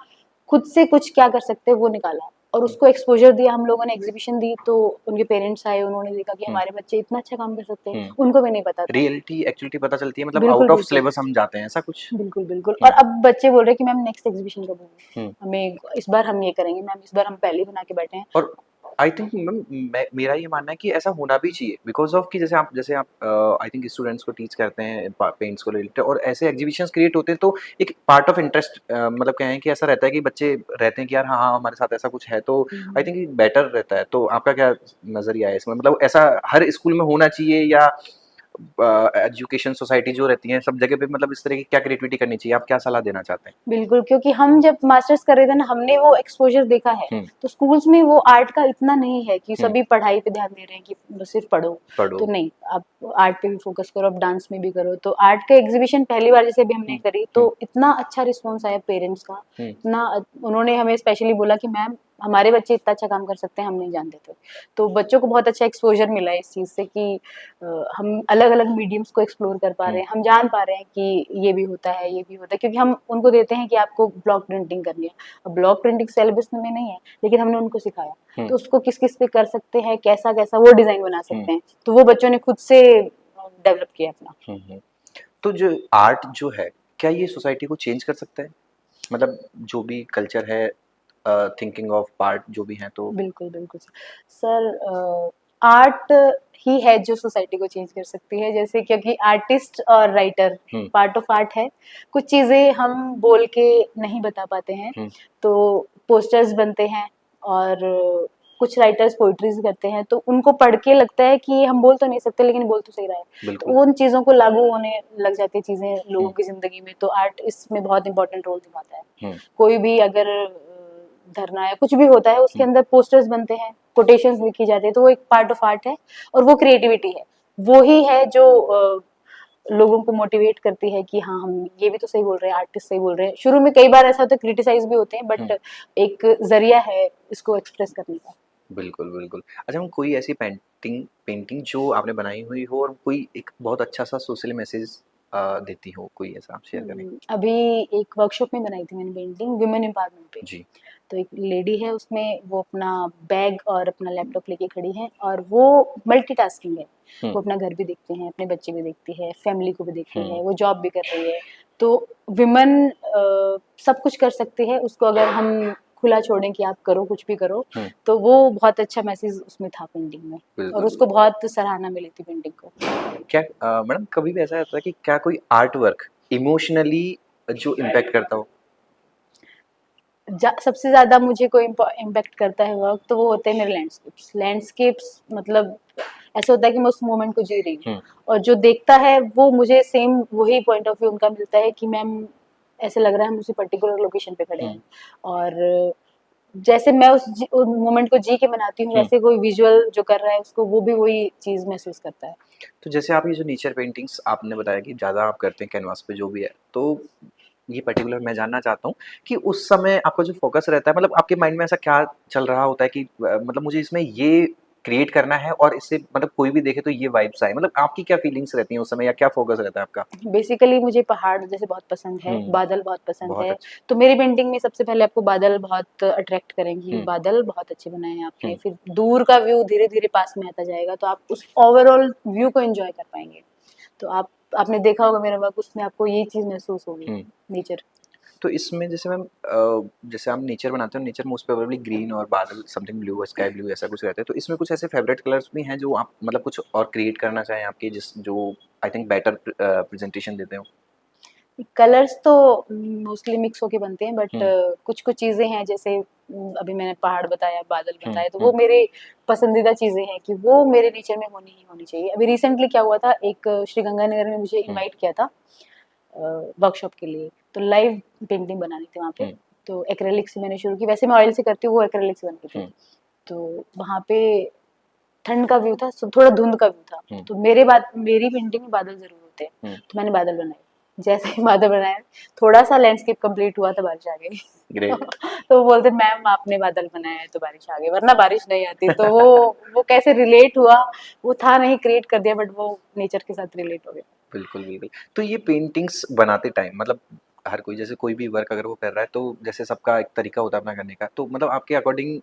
खुद से कुछ क्या कर सकते हैं वो निकाला और उसको एक्सपोजर दिया। हम लोगों ने एग्जीबिशन दी तो उनके पेरेंट्स आए, उन्होंने देखा कि हमारे बच्चे इतना अच्छा काम कर सकते हैं, उनको भी नहीं पता था। रियलिटी एक्चुअलिटी पता चलती है, मतलब बिल्कुल आउट ऑफ बिल्कुल सिलेबस हम जाते हैं ऐसा कुछ? बिल्कुल बिल्कुल। और अब बच्चे बोल रहे हैं कि मैम नेक्स्ट एग्जीबिशन कब होगी, हमें इस बार हम ये करेंगे मैम, इस बार हम पहले ही बना के बैठे हैं। और आई थिंक मैम मेरा ये मानना है कि ऐसा होना भी चाहिए बिकॉज ऑफ कि जैसे आप आई थिंक स्टूडेंट्स को टीच करते हैं पेंट्स को रिलेटेड और ऐसे एग्जीबिशंस क्रिएट होते हैं तो एक पार्ट ऑफ इंटरेस्ट मतलब क्या है कि ऐसा रहता है कि बच्चे रहते हैं कि यार हाँ हाँ हमारे साथ ऐसा कुछ है, तो आई थिंक बेटर रहता है। तो आपका क्या नजरिया है इसमें, मतलब ऐसा हर स्कूल में होना चाहिए या एजुकेशन सोसाइटी जो रहती है सब जगह पे मतलब इस तरह की क्या क्रिएटिविटी करनी चाहिए, आप क्या सलाह देना चाहते हैं? बिल्कुल, क्योंकि हम जब मास्टर्स कर रहे थे ना, हमने वो एक्सपोजर देखा है। तो स्कूल्स में वो आर्ट का इतना नहीं है कि सभी पढ़ाई पे ध्यान दे रहे हैं कि बस सिर्फ पढ़ो। तो नहीं, आप आर्ट पे भी फोकस करो, आप डांस में भी करो। तो आर्ट का एग्जीबिशन पहली बार जैसे भी हमने करी तो इतना अच्छा रिस्पॉन्स आया पेरेंट्स का, इतना उन्होंने हमें स्पेशली बोला कि मैम हमारे बच्चे इतना अच्छा काम कर सकते हैं, हम नहीं जानते थे। तो बच्चों को बहुत अच्छा एक्सपोजर मिला इस चीज़ से कि हम अलग अलग मीडियम्स को एक्सप्लोर कर पा रहे हैं, हम जान पा रहे हैं कि ये भी होता है, ये भी होता है। क्योंकि हम उनको देते हैं कि आपको ब्लॉक प्रिंटिंग करनी है, अब ब्लॉक प्रिंटिंग सिलेबस में नहीं है, लेकिन हमने उनको सिखाया तो उसको किस किस पे कर सकते हैं, कैसा कैसा वो डिजाइन बना सकते हैं। तो वो बच्चों ने खुद से डेवलप किया अपना। तो जो आर्ट जो है क्या ये सोसाइटी को चेंज कर सकता है, मतलब जो भी कल्चर है थिंकिंग ऑफ पार्ट जो भी है तो? बिल्कुल बिल्कुल सर, आर्ट ही है जो सोसाइटी को चेंज कर सकती है। जैसे क्योंकि आर्टिस्ट और राइटर पार्ट ऑफ आर्ट है, कुछ चीजें हम बोल के नहीं बता पाते हैं। तो पोस्टर्स बनते हैं और कुछ राइटर्स पोइट्रीज करते हैं, तो उनको पढ़ के लगता है कि हम बोल तो नहीं सकते लेकिन बोल तो सही रहा है। तो उन चीजों को लागू होने लग जाती है चीजें लोगों की जिंदगी में। तो आर्ट इसमें बहुत इंपॉर्टेंट रोल निभाता है। कोई भी अगर धरना या कुछ भी होता है उसके अंदर पोस्टर्स बनते हैं, कोटेशंस लिखी जाती है, तो वो एक पार्ट ऑफ आर्ट है और वो क्रिएटिविटी है। वो ही है जो लोगों को मोटिवेट करती है कि हाँ हम ये भी तो सही बोल रहे हैं, आर्टिस्ट सही बोल रहे हैं। शुरू में कई बार ऐसा होता है क्रिटिसाइज भी होते हैं, बट एक जरिया है इसको एक्सप्रेस करने का। बिल्कुल बिल्कुल। अच्छा हम कोई ऐसी पेंटिंग पेंटिंग जो आपने बनाई हुई हो और कोई एक बहुत अच्छा सा सोशल मैसेज देती हो, कोई ऐसा आप शेयर करें? अभी एक वर्कशॉप में बनाई थी मैंने पेंटिंग वुमेन एम्पावरमेंट पे जी। तो एक लेडी है उसमें, वो अपना बैग और अपना लैपटॉप लेके खड़ी है और वो मल्टीटास्किंग है। वो अपना घर भी देखते हैं, अपने बच्चे भी देखती है, फैमिली को भी देखती है, वो जॉब भी कर रही है। तो विमेन सब कुछ कर सकती है, उसको अगर हम खुला छोड़ें कि आप करो कुछ भी करो। तो वो बहुत अच्छा मैसेज उसमें था पेंटिंग में और उसको बहुत सराहना मिली थी पेंटिंग को। क्या मैडम कभी भी ऐसा होता है कि क्या कोई आर्ट वर्क इमोशनली जो इम्पैक्ट करता हो? सबसे ज्यादा मुझे कोई इम्पैक्ट करता है वर्क तो वो होते हैं मेरे लैंडस्केप्स। लैंडस्केप्स मतलब ऐसा होता है कि मैं उस मोमेंट को जी रही हूँ और जो देखता है वो मुझे सेम वही पॉइंट ऑफ व्यू उनका मिलता है कि मैम ऐसे लग रहा है हम उसी पर्टिकुलर लोकेशन पे खड़े हैं। और जैसे मैं उस मोमेंट को जी के बनाती हूँ, वैसे कोई विजुअल जो कर रहा है उसको वो भी वही चीज महसूस करता है। तो जैसे आप ये जो नेचर पेंटिंग्स आपने बताया कि ज़्यादा आप करते हैं कैनवास पे जो भी है, तो ये पर्टिकुलर मैं जानना चाहता हूँ कि उस समय आपका जो फोकस रहता है, मतलब आपके माइंड में ऐसा क्या चल रहा होता है कि मतलब मुझे इसमें ये क्रिएट करना है और इससे मतलब कोई भी देखे तो ये वाइब्स आए, मतलब आपकी क्या फीलिंग्स रहती हैं उस समय या क्या फोकस रहता है आपका? बेसिकली मुझे पहाड़ जैसे बहुत पसंद है, हम्म, बादल बहुत पसंद बहुत है। अच्छा। तो मेरी पेंटिंग में सबसे पहले आपको बादल बहुत अट्रैक्ट करेंगी, हम्म, बादल बहुत अच्छे बनाए हैं आपने, हम्म, फिर दूर का व्यू धीरे धीरे पास में आता जाएगा तो आप उस ओवरऑल व्यू को एंजॉय कर पाएंगे। तो आप आपने देखा होगा मेरा वर्क, उसमें आपको ये चीज महसूस होगी, हम्म। नेचर। तो इसमें जैसे मैम जैसे आप नेचर बनाते हो, नेचर मोस्ट प्रोबेबली ग्रीन और बादल समथिंग ब्लू स्काई ब्लू ऐसा कुछ रहता है, तो इसमें कुछ ऐसे फेवरेट कलर्स भी हैं जो आप मतलब कुछ और क्रिएट करना चाहें आपके, जिस जो आई थिंक बेटर प्रेजेंटेशन देते हो? कलर्स तो मोस्टली मिक्स होके बनते हैं, बट हम्म, कुछ कुछ चीजें हैं जैसे अभी मैंने पहाड़ बताया, बादल हम्म, बताया, तो वो मेरे पसंदीदा चीजें हैं कि वो मेरे नेचर में होनी ही होनी चाहिए। अभी रिसेंटली क्या हुआ था, एक श्री गंगानगर में मुझे हम्म, इनवाइट किया था वर्कशॉप के लिए, तो लाइव पेंटिंग बनानी थी वहाँ पे। हम्म, तो एक्रेलिक से मैंने शुरू की, वैसे मैं ऑयल से करती हूँ, वो एक्रेलिक से बन रही थी। हम्म, तो वहाँ पे ठंड का व्यू था, थोड़ा धुंध का व्यू था, हम्म, तो मेरे बाद मेरी पेंटिंग में बादल जरूर होते हैं, हम्म। तो मैंने बादल बनाए। जैसे ही बादल बनाया, थोड़ा सा लैंडस्केप कंप्लीट हुआ तो बारिश आ गई। ग्रेट। तो वो बोलते मैम आपने बादल बनाया है तो बारिश आ गई, वरना बारिश नहीं आती। तो वो कैसे रिलेट हुआ, वो था नहीं, क्रिएट कर दिया, बट वो नेचर के साथ रिलेट हो गया। बिल्कुल, बिल्कुल। तो ये पेंटिंग्स बनाते टाइम मतलब हर कोई जैसे कोई भी वर्क अगर वो कर रहा है तो जैसे सबका एक तरीका होता है अपना करने का, तो मतलब आपके अकॉर्डिंग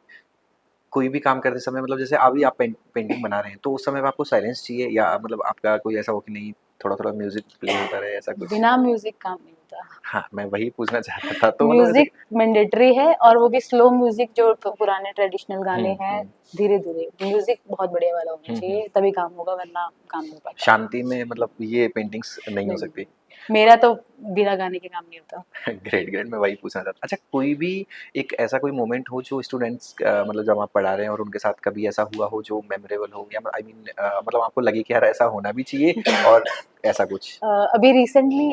कोई भी काम करते समय मतलब जैसे अभी आप पेंटिंग बना रहे हैं तो उस समय में आपको साइलेंस चाहिए या मतलब आपका कोई ऐसा हो कि नहीं थोड़ा-थोड़ा म्यूज़िक प्ले होता रहे ऐसा कुछ? बिना म्यूजिक काम नहीं होता। हाँ, मैं वही पूछना चाह रहा था तो मतलब ऐसे म्यूजिक मैंडेटरी है, और वो भी स्लो म्यूजिक, जो पुराने ट्रेडिशनल गाने हुँ, हैं। हुँ, धीरे धीरे म्यूजिक बहुत बढ़िया वाला होना हुँ, हुँ। चाहिए, तभी काम होगा, वरना काम नहीं हो पाता। शांति में मतलब ये पेंटिंग्स नहीं हो नहीं, सकती। मेरा तो बिना गाने के काम नहीं होता। ग्रेट, ग्रेट मैं वही पूछना चाहता अच्छा कोई भी एक ऐसा कोई मोमेंट हो जो स्टूडेंट्स मतलब जब आप पढ़ा रहे हैं और उनके साथ कभी ऐसा हुआ हो जो मेमोरेबल हो या आई मीन मतलब आपको लगे कि यार ऐसा होना भी चाहिए और ऐसा कुछ? अभी रिसेंटली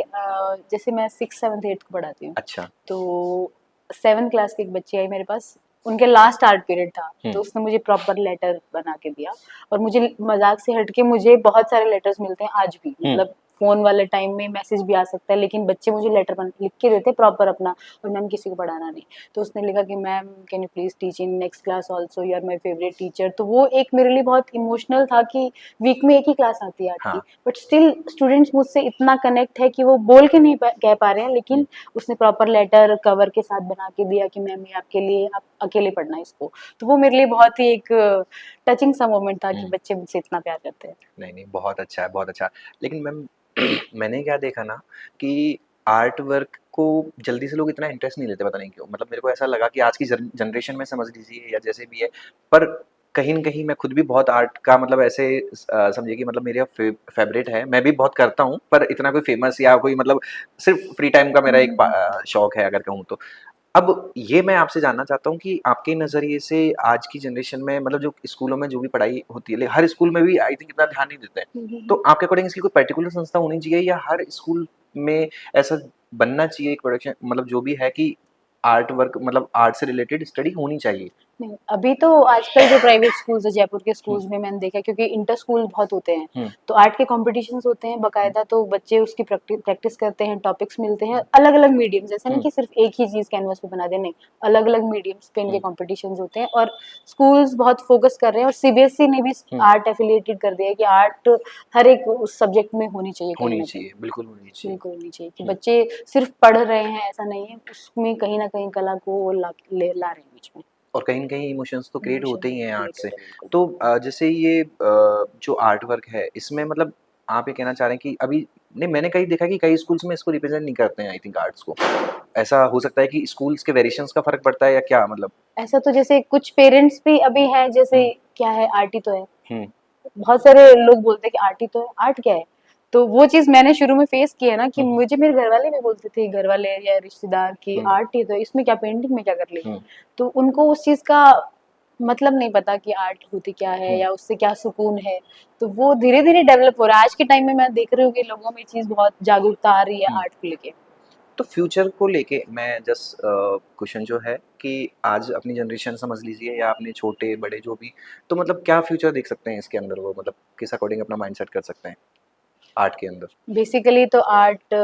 जैसे मैं 6th 7th 8th को पढ़ाती हूँ, अच्छा। तो 7th क्लास की एक बच्ची आई मेरे पास, उनके लास्ट आर्ट पीरियड था, हुँ, तो उसने मुझे प्रॉपर लेटर बना के दिया। और मुझे मजाक से हटके मुझे बहुत सारे लेटर्स मिलते हैं आज भी, हुँ, मतलब फोन वाले टाइम में मैसेज भी आ सकता है, लेकिन बच्चे मुझे लेटर बन लिख के देते प्रॉपर अपना, और मैम किसी को पढ़ाना नहीं। तो उसने लिखा कि ma'am can you please teach in next class also, you are my favourite teacher. तो वो एक मेरे लिए बहुत इमोशनल था कि वीक में एक ही क्लास आती है आर्ट की, हाँ। बट स्टिल स्टूडेंट्स मुझसे इतना कनेक्ट है कि वो बोल के नहीं कह पा रहे हैं, हुँ, लेकिन उसने प्रॉपर लेटर कवर के साथ बना के दिया कि मैम ये आपके लिए, आप अकेले पढ़ना इसको। तो वो मेरे लिए बहुत ही एक टचिंग सा मोमेंट था कि हुँ। बच्चे मुझसे इतना प्यार करते हैं। नहीं, नहीं बहुत अच्छा है, बहुत अच्छा। लेकिन मैम मैंने क्या देखा ना कि आर्ट वर्क को जल्दी से लोग इतना इंटरेस्ट नहीं लेते पता नहीं क्यों? मतलब मेरे को ऐसा लगा कि आज की जनरेशन में समझ लीजिए या जैसे भी है, पर कहीं न कहीं मैं खुद भी बहुत आर्ट का मतलब ऐसे समझिए कि मतलब मेरा फेवरेट है, मैं भी बहुत करता हूँ, पर इतना कोई फ़ेमस या कोई मतलब सिर्फ़ फ्री टाइम का मेरा एक शौक है अगर कहूँ तो। अब ये मैं आपसे जानना चाहता हूँ कि आपके नज़रिए से आज की जनरेशन में मतलब जो स्कूलों में जो भी पढ़ाई होती है, हर स्कूल में भी आई थिंक इतना ध्यान नहीं देते हैं। तो आपके अकॉर्डिंग इसकी कोई पर्टिकुलर संस्था होनी चाहिए या हर स्कूल में ऐसा बनना चाहिए एक प्रोडक्शन मतलब जो भी है कि आर्ट वर्क मतलब आर्ट से रिलेटेड स्टडी होनी चाहिए? नहीं, अभी तो आजकल जो प्राइवेट स्कूल्स है, जयपुर के हुँ, स्कूल्स में मैंने देखा है, क्योंकि इंटर स्कूल बहुत होते हैं, हुँ, तो आर्ट के कॉम्पिटिशन्स होते हैं हुँ, बकायदा, तो बच्चे उसकी प्रैक्टिस करते हैं, टॉपिक्स मिलते हैं, अलग अलग मीडियम, जैसे नहीं हुँ, कि सिर्फ एक ही चीज कैनवस पे बना दे, नहीं, अलग अलग मीडियम्स पे इनके हुँ, कॉम्पिटिशन्स होते हैं। और स्कूल्स बहुत फोकस कर रहे हैं, और सीबीएसई ने भी हुँ, आर्ट एफिलिएटेड कर दिया है कि आर्ट हर एक उस सब्जेक्ट में होनी चाहिए कहीं होनी ना कहीं। चाहिए, बिल्कुल होनी चाहिए। बिल्कुल होनी चाहिए कि हुँ, बच्चे सिर्फ पढ़ रहे हैं ऐसा नहीं है, उसमें कहीं ना कहीं कला को वो ला रहे हैं बीच में। और कहीं न कहीं इमोशंस तो क्रिएट इमोशन होते ही हैं आर्ट क्रिएट से। होता है, बिल्कुल। तो जैसे ये जो आर्ट वर्क है, इसमें मतलब आप ये कहना चाह रहे हैं कि अभी नहीं मैंने कहीं देखा है कि कई स्कूल्स में इसको रिप्रेज़ेंट नहीं करते हैं आई थिंक आर्ट्स को। ऐसा हो सकता है कि स्कूल्स के वेरिएशंस का फ़र्क पड़ता है या क्या मतलब? ऐसा तो जैसे कुछ पेरेंट्स भी अभी हैं, जैसे हुँ, क्या है, आर्ट ही तो है। हुँ, बहुत सारे लोग बोलते हैं कि आर्ट ही तो है, आर्ट क्या है? तो वो चीज़ मैंने शुरू में फेस की है ना, कि हुँ, मुझे मेरे घरवाले भी बोलते थे, घरवाले या रिश्तेदार, कि हुँ, आर्ट ही तो है, इसमें क्या, पेंटिंग में क्या कर लेगी? हुँ, तो उनको उस चीज़ का मतलब नहीं पता कि आर्ट होती क्या है, हुँ, या उससे क्या सुकून है। तो वो धीरे-धीरे डेवलप हो रहा है। आज के टाइम में मैं देख रही हूँ कि लोगों में ये चीज़ बहुत जागरूकता आ रही है हुँ। आर्ट को लेके। तो फ्यूचर को लेके मैं जस्ट क्वेश्चन जो है कि आज अपनी जनरेशन समझ लीजिए या अपने छोटे-बड़े जो भी, तो मतलब क्या फ्यूचर देख सकते हैं इसके अंदर वो मतलब किस अकॉर्डिंग अपना माइंडसेट कर सकते हैं? आर्ट के अंदर? बेसिकली तो आर्ट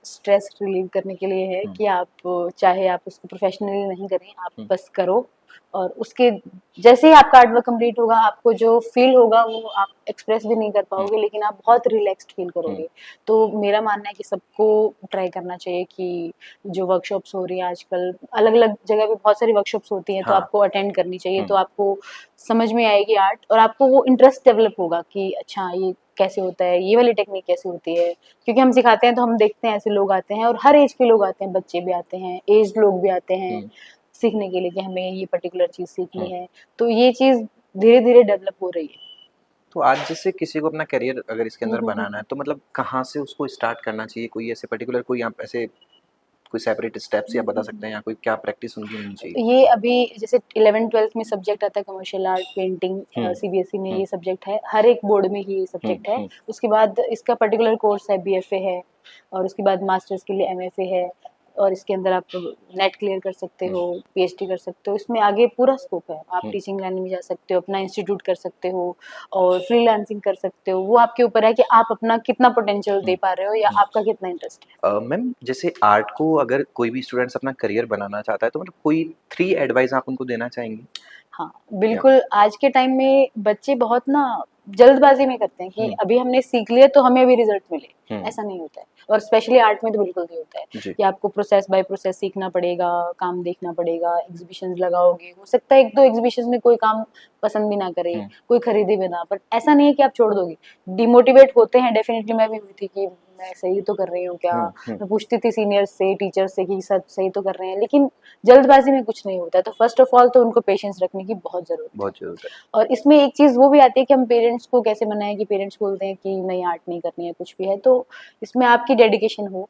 स्ट्रेस रिलीव करने के लिए है कि आप चाहे आप उसको प्रोफेशनली नहीं करें, आप बस करो और उसके जैसे ही आपका आर्ट वर्क कंप्लीट होगा, आपको जो फील होगा वो आप एक्सप्रेस भी नहीं कर पाओगे, लेकिन आप बहुत रिलैक्स्ड फील करोगे। तो मेरा मानना है कि सबको ट्राई करना चाहिए कि जो वर्कशॉप्स हो रही है आजकल, अलग अलग जगह पे बहुत सारी वर्कशॉप्स होती हैं, तो हाँ। आपको अटेंड करनी चाहिए। तो आपको समझ में आएगी आर्ट और आपको वो इंटरेस्ट डेवलप होगा कि अच्छा ये कैसे होता है, ये वाली टेक्निक कैसे होती है। क्योंकि हम सिखाते हैं तो हम देखते हैं ऐसे लोग आते हैं और हर एज के लोग आते हैं, बच्चे भी आते हैं, एज्ड लोग भी आते हैं सीखने के लिए कि हमें ये पर्टिकुलर चीज सीखनी है। तो ये चीज धीरे धीरे डेवलप हो रही है। तो आज जैसे किसी को अपना करियर अगर इसके अंदर हम्म। बनाना है तो मतलब कहाँ से उसको स्टार्ट करना चाहिए? कोई ऐसे पर्टिकुलर कोई आप ऐसे कोई सेपरेट स्टेप्स या बता सकते हैं, या कोई क्या प्रैक्टिस उनकी होनी चाहिए? ये अभी जैसे 11th-12th में सब्जेक्ट आता है कमर्शियल आर्ट पेंटिंग, सीबीएसई में ये सब्जेक्ट है, हर एक बोर्ड में ही ये सब्जेक्ट है। उसके बाद इसका पर्टिकुलर कोर्स है बीएफए है और उसके बाद मास्टर्स के लिए एमएफए है और इसके अंदर आप नेट क्लियर कर सकते हो, पीएचडी कर सकते हो। इसमें आगे पूरा स्कोप है, आप टीचिंग लाइन में जा सकते हो, अपना इंस्टीट्यूट कर सकते हो और फ्रीलांसिंग कर सकते हो। वो आपके ऊपर है कि आप अपना कितना पोटेंशियल दे पा रहे हो या आपका कितना इंटरेस्ट है। मैम जैसे आर्ट को अगर कोई भी स्टूडेंट्स अपना करियर बनाना चाहता है तो मतलब कोई 3 एडवाइस आप उनको देना चाहेंगी? हाँ, बिल्कुल। आज के टाइम में बच्चे बहुत ना जल्दबाजी में करते हैं कि अभी हमने सीख लिया तो हमें अभी रिजल्ट मिले, ऐसा नहीं होता है। और स्पेशली आर्ट में तो बिल्कुल नहीं होता है कि आपको प्रोसेस बाय प्रोसेस सीखना पड़ेगा, काम देखना पड़ेगा, एग्जीबिशंस लगाओगे, हो सकता है 1-2 एग्जीबिशंस में कोई काम पसंद भी ना करे, कोई खरीदे भी ना, पर ऐसा नहीं है कि आप छोड़ दोगे। डिमोटिवेट होते हैं, डेफिनेटली मैं भी हुई थी कि मैं सही तो कर रही हूँ क्या? मैं पूछती थी सीनियर्स से, टीचर्स से कि सब सही तो कर रहे हैं, लेकिन जल्दबाजी में कुछ नहीं होता है। तो फर्स्ट ऑफ ऑल तो उनको पेशेंस रखने की बहुत जरूरत है। बहुत ज़रूरत है। और इसमें एक चीज वो भी आती है कि हम पेरेंट्स को कैसे मनाएं कि पेरेंट्स बोलते हैं कि नहीं आर्ट नहीं करनी है, कुछ भी है, तो इसमें आपकी डेडिकेशन हो।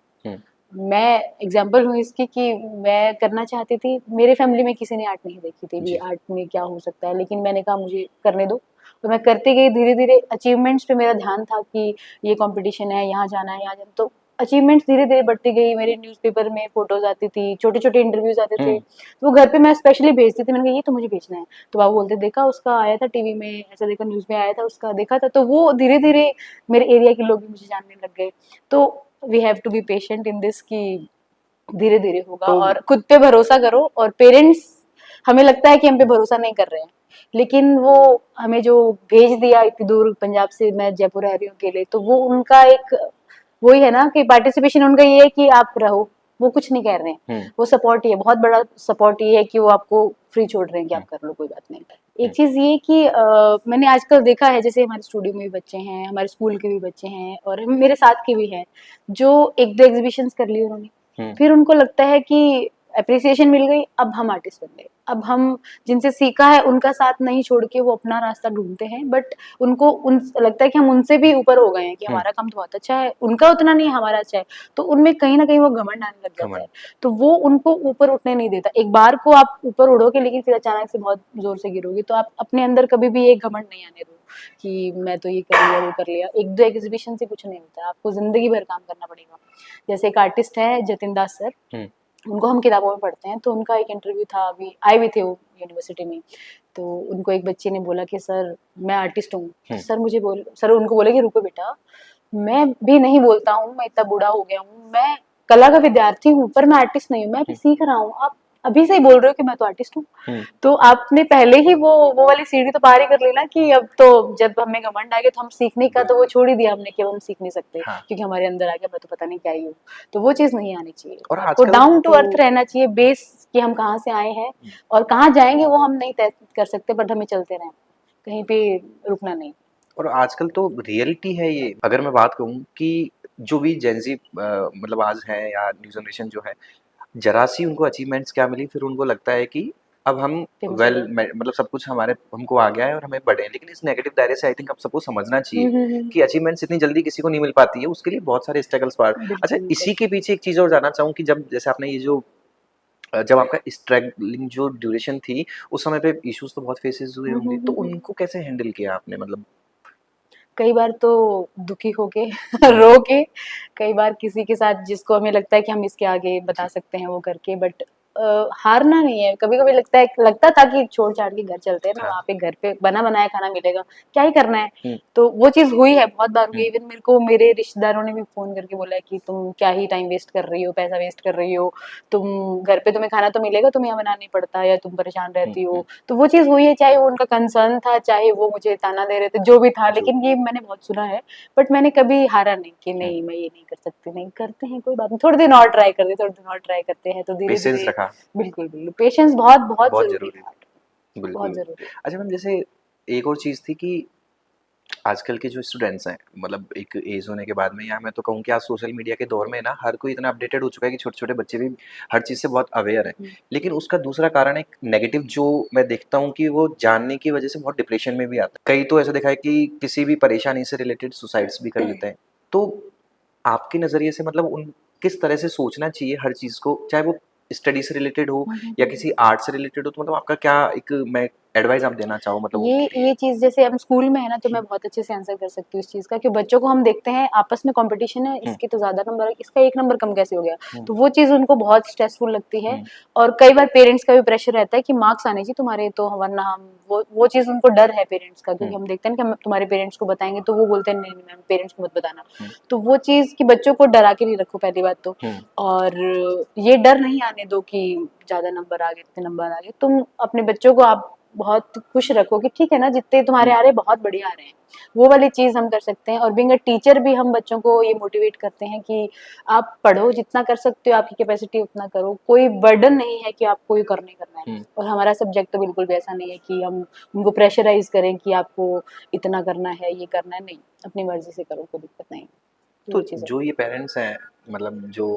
मैं एग्जाम्पल हूँ इसकी कि मैं करना चाहती थी, मेरे फैमिली में किसी ने आर्ट नहीं देखी थी भी, आर्ट में क्या हो सकता है, लेकिन मैंने कहा मुझे करने दो। तो मैं करती गई, धीरे धीरे अचीवमेंट्स पे मेरा ध्यान था कि ये कंपटीशन है, यहाँ जाना है, यहाँ जाना, तो अचीवमेंट्स धीरे धीरे बढ़ती गई। मेरे न्यूज़पेपर में फोटोज आती थी, छोटे छोटे इंटरव्यूज आते थे, तो वो घर पे मैं स्पेशली भेजती थी। मैंने कहा ये तो मुझे भेजना है, तो बाबू बोलते देखा उसका आया था टीवी में, ऐसा देखा न्यूज में आया था उसका, देखा था। तो वो धीरे धीरे मेरे एरिया के लोग भी मुझे जानने लग गए। तो we have to be patient in this कि धीरे धीरे होगा। तो और खुद पे भरोसा करो। और पेरेंट्स, हमें लगता है कि हम पे भरोसा नहीं कर रहे हैं, लेकिन वो हमें जो भेज दिया इतनी दूर पंजाब से, मैं जयपुर रह रही हूँ अकेले, तो वो उनका एक वही है ना कि पार्टिसिपेशन उनका ये है कि आप रहो, वो कुछ नहीं कह रहे हैं। वो सपोर्ट ही है, बहुत बड़ा सपोर्ट ये है कि वो आपको फ्री छोड़ रहे हैं कि आप कर लो, कोई बात नहीं। एक चीज ये कि मैंने आजकल देखा है, जैसे हमारे स्टूडियो में भी बच्चे हैं, हमारे स्कूल के भी बच्चे हैं और मेरे साथ के भी हैं, जो 1-2 एग्जीबिशंस कर ली उन्होंने, फिर उनको लगता है कि अप्रिसिएशन मिल गई, अब हम आर्टिस्ट बन गए। अब हम जिनसे सीखा है उनका साथ नहीं छोड़ के वो अपना रास्ता ढूंढते हैं, बट उनको उन लगता है कि हम उनसे भी ऊपर हो गए हैं, कि हमारा काम तो बहुत अच्छा है, उनका उतना नहीं, हमारा अच्छा है। तो उनमें कहीं ना कहीं वो घमंड आने लग जाता है, तो वो उनको ऊपर उठने नहीं देता। एक बार को आप ऊपर उड़ोगे, लेकिन फिर अचानक से बहुत जोर से गिरोगे। तो आप अपने अंदर कभी भी एक घमंड नहीं आने दो कि मैं तो ये कर लिया, वो कर लिया। 1-2 एग्जीबिशन से कुछ नहीं होता है, आपको जिंदगी भर काम करना पड़ेगा। जैसे एक आर्टिस्ट है जतिन दास सर, उनको हम किताबों में पढ़ते हैं, तो उनका एक इंटरव्यू था, अभी आए हुए थे वो यूनिवर्सिटी में। तो उनको एक बच्चे ने बोला कि सर मैं आर्टिस्ट हूँ। सर उनको बोले कि रुको बेटा, मैं भी नहीं बोलता हूँ, मैं इतना बूढ़ा हो गया हूँ, मैं कला का विद्यार्थी हूँ, पर मैं आर्टिस्ट नहीं हूँ, मैं अभी सीख रहा हूँ। आप अभी से ही बोल रहे हो कि मैं तो आर्टिस्ट हूँ। तो आपने पहले ही वो वाली सीढ़ी तो पार ही कर लेना कि अब तो जब हमें घमंड आ गया तो हम सीखने का तो वो छोड़ ही दिया हमने कि हम सीख नहीं सकते, क्योंकि हमारे अंदर आ गया मैं तो पता नहीं क्या ही हूँ। तो वो चीज नहीं आनी चाहिए, और आपको डाउन टू अर्थ रहना चाहिए। बेस कि हम कहाँ से आए हैं और कहाँ जाएंगे वो हम नहीं तय कर सकते, बट हमें चलते रहना, कहीं पे रुकना नहीं। और आजकल तो रियलिटी है ये, अगर मैं बात कहूँ कि जो भी जेंजी मतलब आज है या न्यू जनरेशन जो है, जरा सी उनको अचीवमेंट्स क्या मिली, फिर उनको लगता है कि अब हम मतलब सब कुछ हमारे हमको आ गया है और हमें बढ़े। लेकिन इस नेगेटिव दायरे से आई थिंक अब सबको समझना चाहिए कि अचीवमेंट्स इतनी जल्दी किसी को नहीं मिल पाती है, उसके लिए बहुत सारे स्ट्रगल्स पार। अच्छा, इसी के पीछे एक चीज और जानना चाहूँ कि जब जैसे आपने ये जो जब आपका स्ट्रगलिंग जो ड्यूरेशन थी, उस समय पे इश्यूज तो बहुत फेसेस हुए होंगे, तो उनको कैसे हैंडल किया आपने? मतलब कई बार तो दुखी होके रो के, कई बार किसी के साथ जिसको हमें लगता है कि हम इसके आगे बता सकते हैं वो करके, बट हारना नहीं है। कभी कभी लगता था कि छोड़ छाड़ के घर चलते हैं ना, हाँ। वहाँ पे घर पे बना बनाया खाना मिलेगा, क्या ही करना है। हम्म। तो वो चीज हुई है, बहुत बार हुई है। हम्म। इवन मेरे को मेरे रिश्तेदारों ने भी फोन करके बोला है कि तुम क्या ही टाइम वेस्ट कर रही हो, पैसा वेस्ट कर रही हो, तुम घर पे तुम्हें खाना तो मिलेगा, तुम्हें यहाँ बनाना नहीं पड़ता, या तुम परेशान रहती हो। तो वो चीज हुई है, चाहे वो उनका कंसर्न था, चाहे वो मुझे ताना दे रहे थे, जो भी था, जो लेकिन ये मैंने बहुत सुना है। बट मैंने कभी हारा नहीं कि हम्म, नहीं मैं ये नहीं कर सकती, नहीं करते हैं कोई बात नहीं, थोड़े दिन और ट्राई करते, थोड़े दिन और ट्राई करते हैं, तो धीरे पेशेंस धीरे। रखा, बिल्कुल बिल्कुल, पेशेंस बहुत बहुत बहुत जरूरी जरूरी, है, बहुत बिल्कुल। जरूरी है। अच्छा मैम, जैसे एक और चीज़ थी कि आजकल के जो स्टूडेंट्स हैं, मतलब एक एज होने के बाद में, या मैं तो कहूँ कि आज सोशल मीडिया के दौर में ना हर कोई इतना अपडेटेड हो चुका है कि छोटे-छोटे बच्चे भी हर चीज़ से बहुत अवेयर हैं। हम्म, लेकिन उसका दूसरा कारण एक नेगेटिव जो मैं देखता हूँ कि वो जानने की वजह से बहुत डिप्रेशन में भी आता है। कई तो ऐसा देखा है कि किसी भी परेशानी से रिलेटेड सुसाइड्स भी कर लेते हैं। तो आपके नज़रिए से मतलब उन किस तरह से सोचना चाहिए हर चीज़ को, चाहे वो स्टडी से रिलेटेड हो या हम्म। किसी आर्ट से रिलेटेड हो, तो मतलब आपका क्या एक मैं एडवाइस आप देना चाहो मतलब ये उनके लिए? ये चीज जैसे हम स्कूल में है ना, तो मैं बहुत अच्छे से आंसर कर सकती हूँ इस चीज का, कि बच्चों को हम देखते हैं आपस में कंपटीशन है, हुँ, इसके तो ज्यादा नंबर है, इसका एक नंबर कम कैसे हो गया। हुँ, तो वो चीज उनको बहुत स्ट्रेसफुल लगती है। हुँ, और कई बार पेरेंट्स का भी प्रेशर रहता है कि मार्क्स आने चाहिए तुम्हारे, तो वरना हम वो चीज उनको डर है पेरेंट्स का, हुँ, क्योंकि हम देखते हैं कि हम तुम्हारे पेरेंट्स को बताएंगे तो वो बोलते हैं नहीं नहीं मैम पेरेंट्स को मत बताना। हुँ, तो वो चीज कि बच्चों को डरा के नहीं रखो पहली बात तो। हुँ, और ये डर नहीं आने दो कि ज्यादा नंबर आ गए, इतने नंबर आ गए। तुम अपने बच्चों को आप बहुत खुश रखो कि ठीक है ना, जितने तुम्हारे हुँ, आ रहे हैं बहुत बढ़िया आ रहे हैं। वो वाली चीज हम कर सकते हैं। और बीइंग अ टीचर भी हम बच्चों को ये मोटिवेट करते हैं कि आप पढ़ो, जितना कर सकते हो, आपकी कैपेसिटी उतना करो, कोई बर्डन नहीं है कि आपको ये करना ही करना है। हुँ। और हमारा सब्जेक्ट तो बिल्कुल भी ऐसा नहीं है कि हम उनको प्रेशराइज करें कि आपको इतना करना है, ये करना है, नहीं, अपनी मर्जी से करो, कोई दिक्कत नहीं। तो तो वो चीज है। जो ये पेरेंट्स हैं, मतलब जो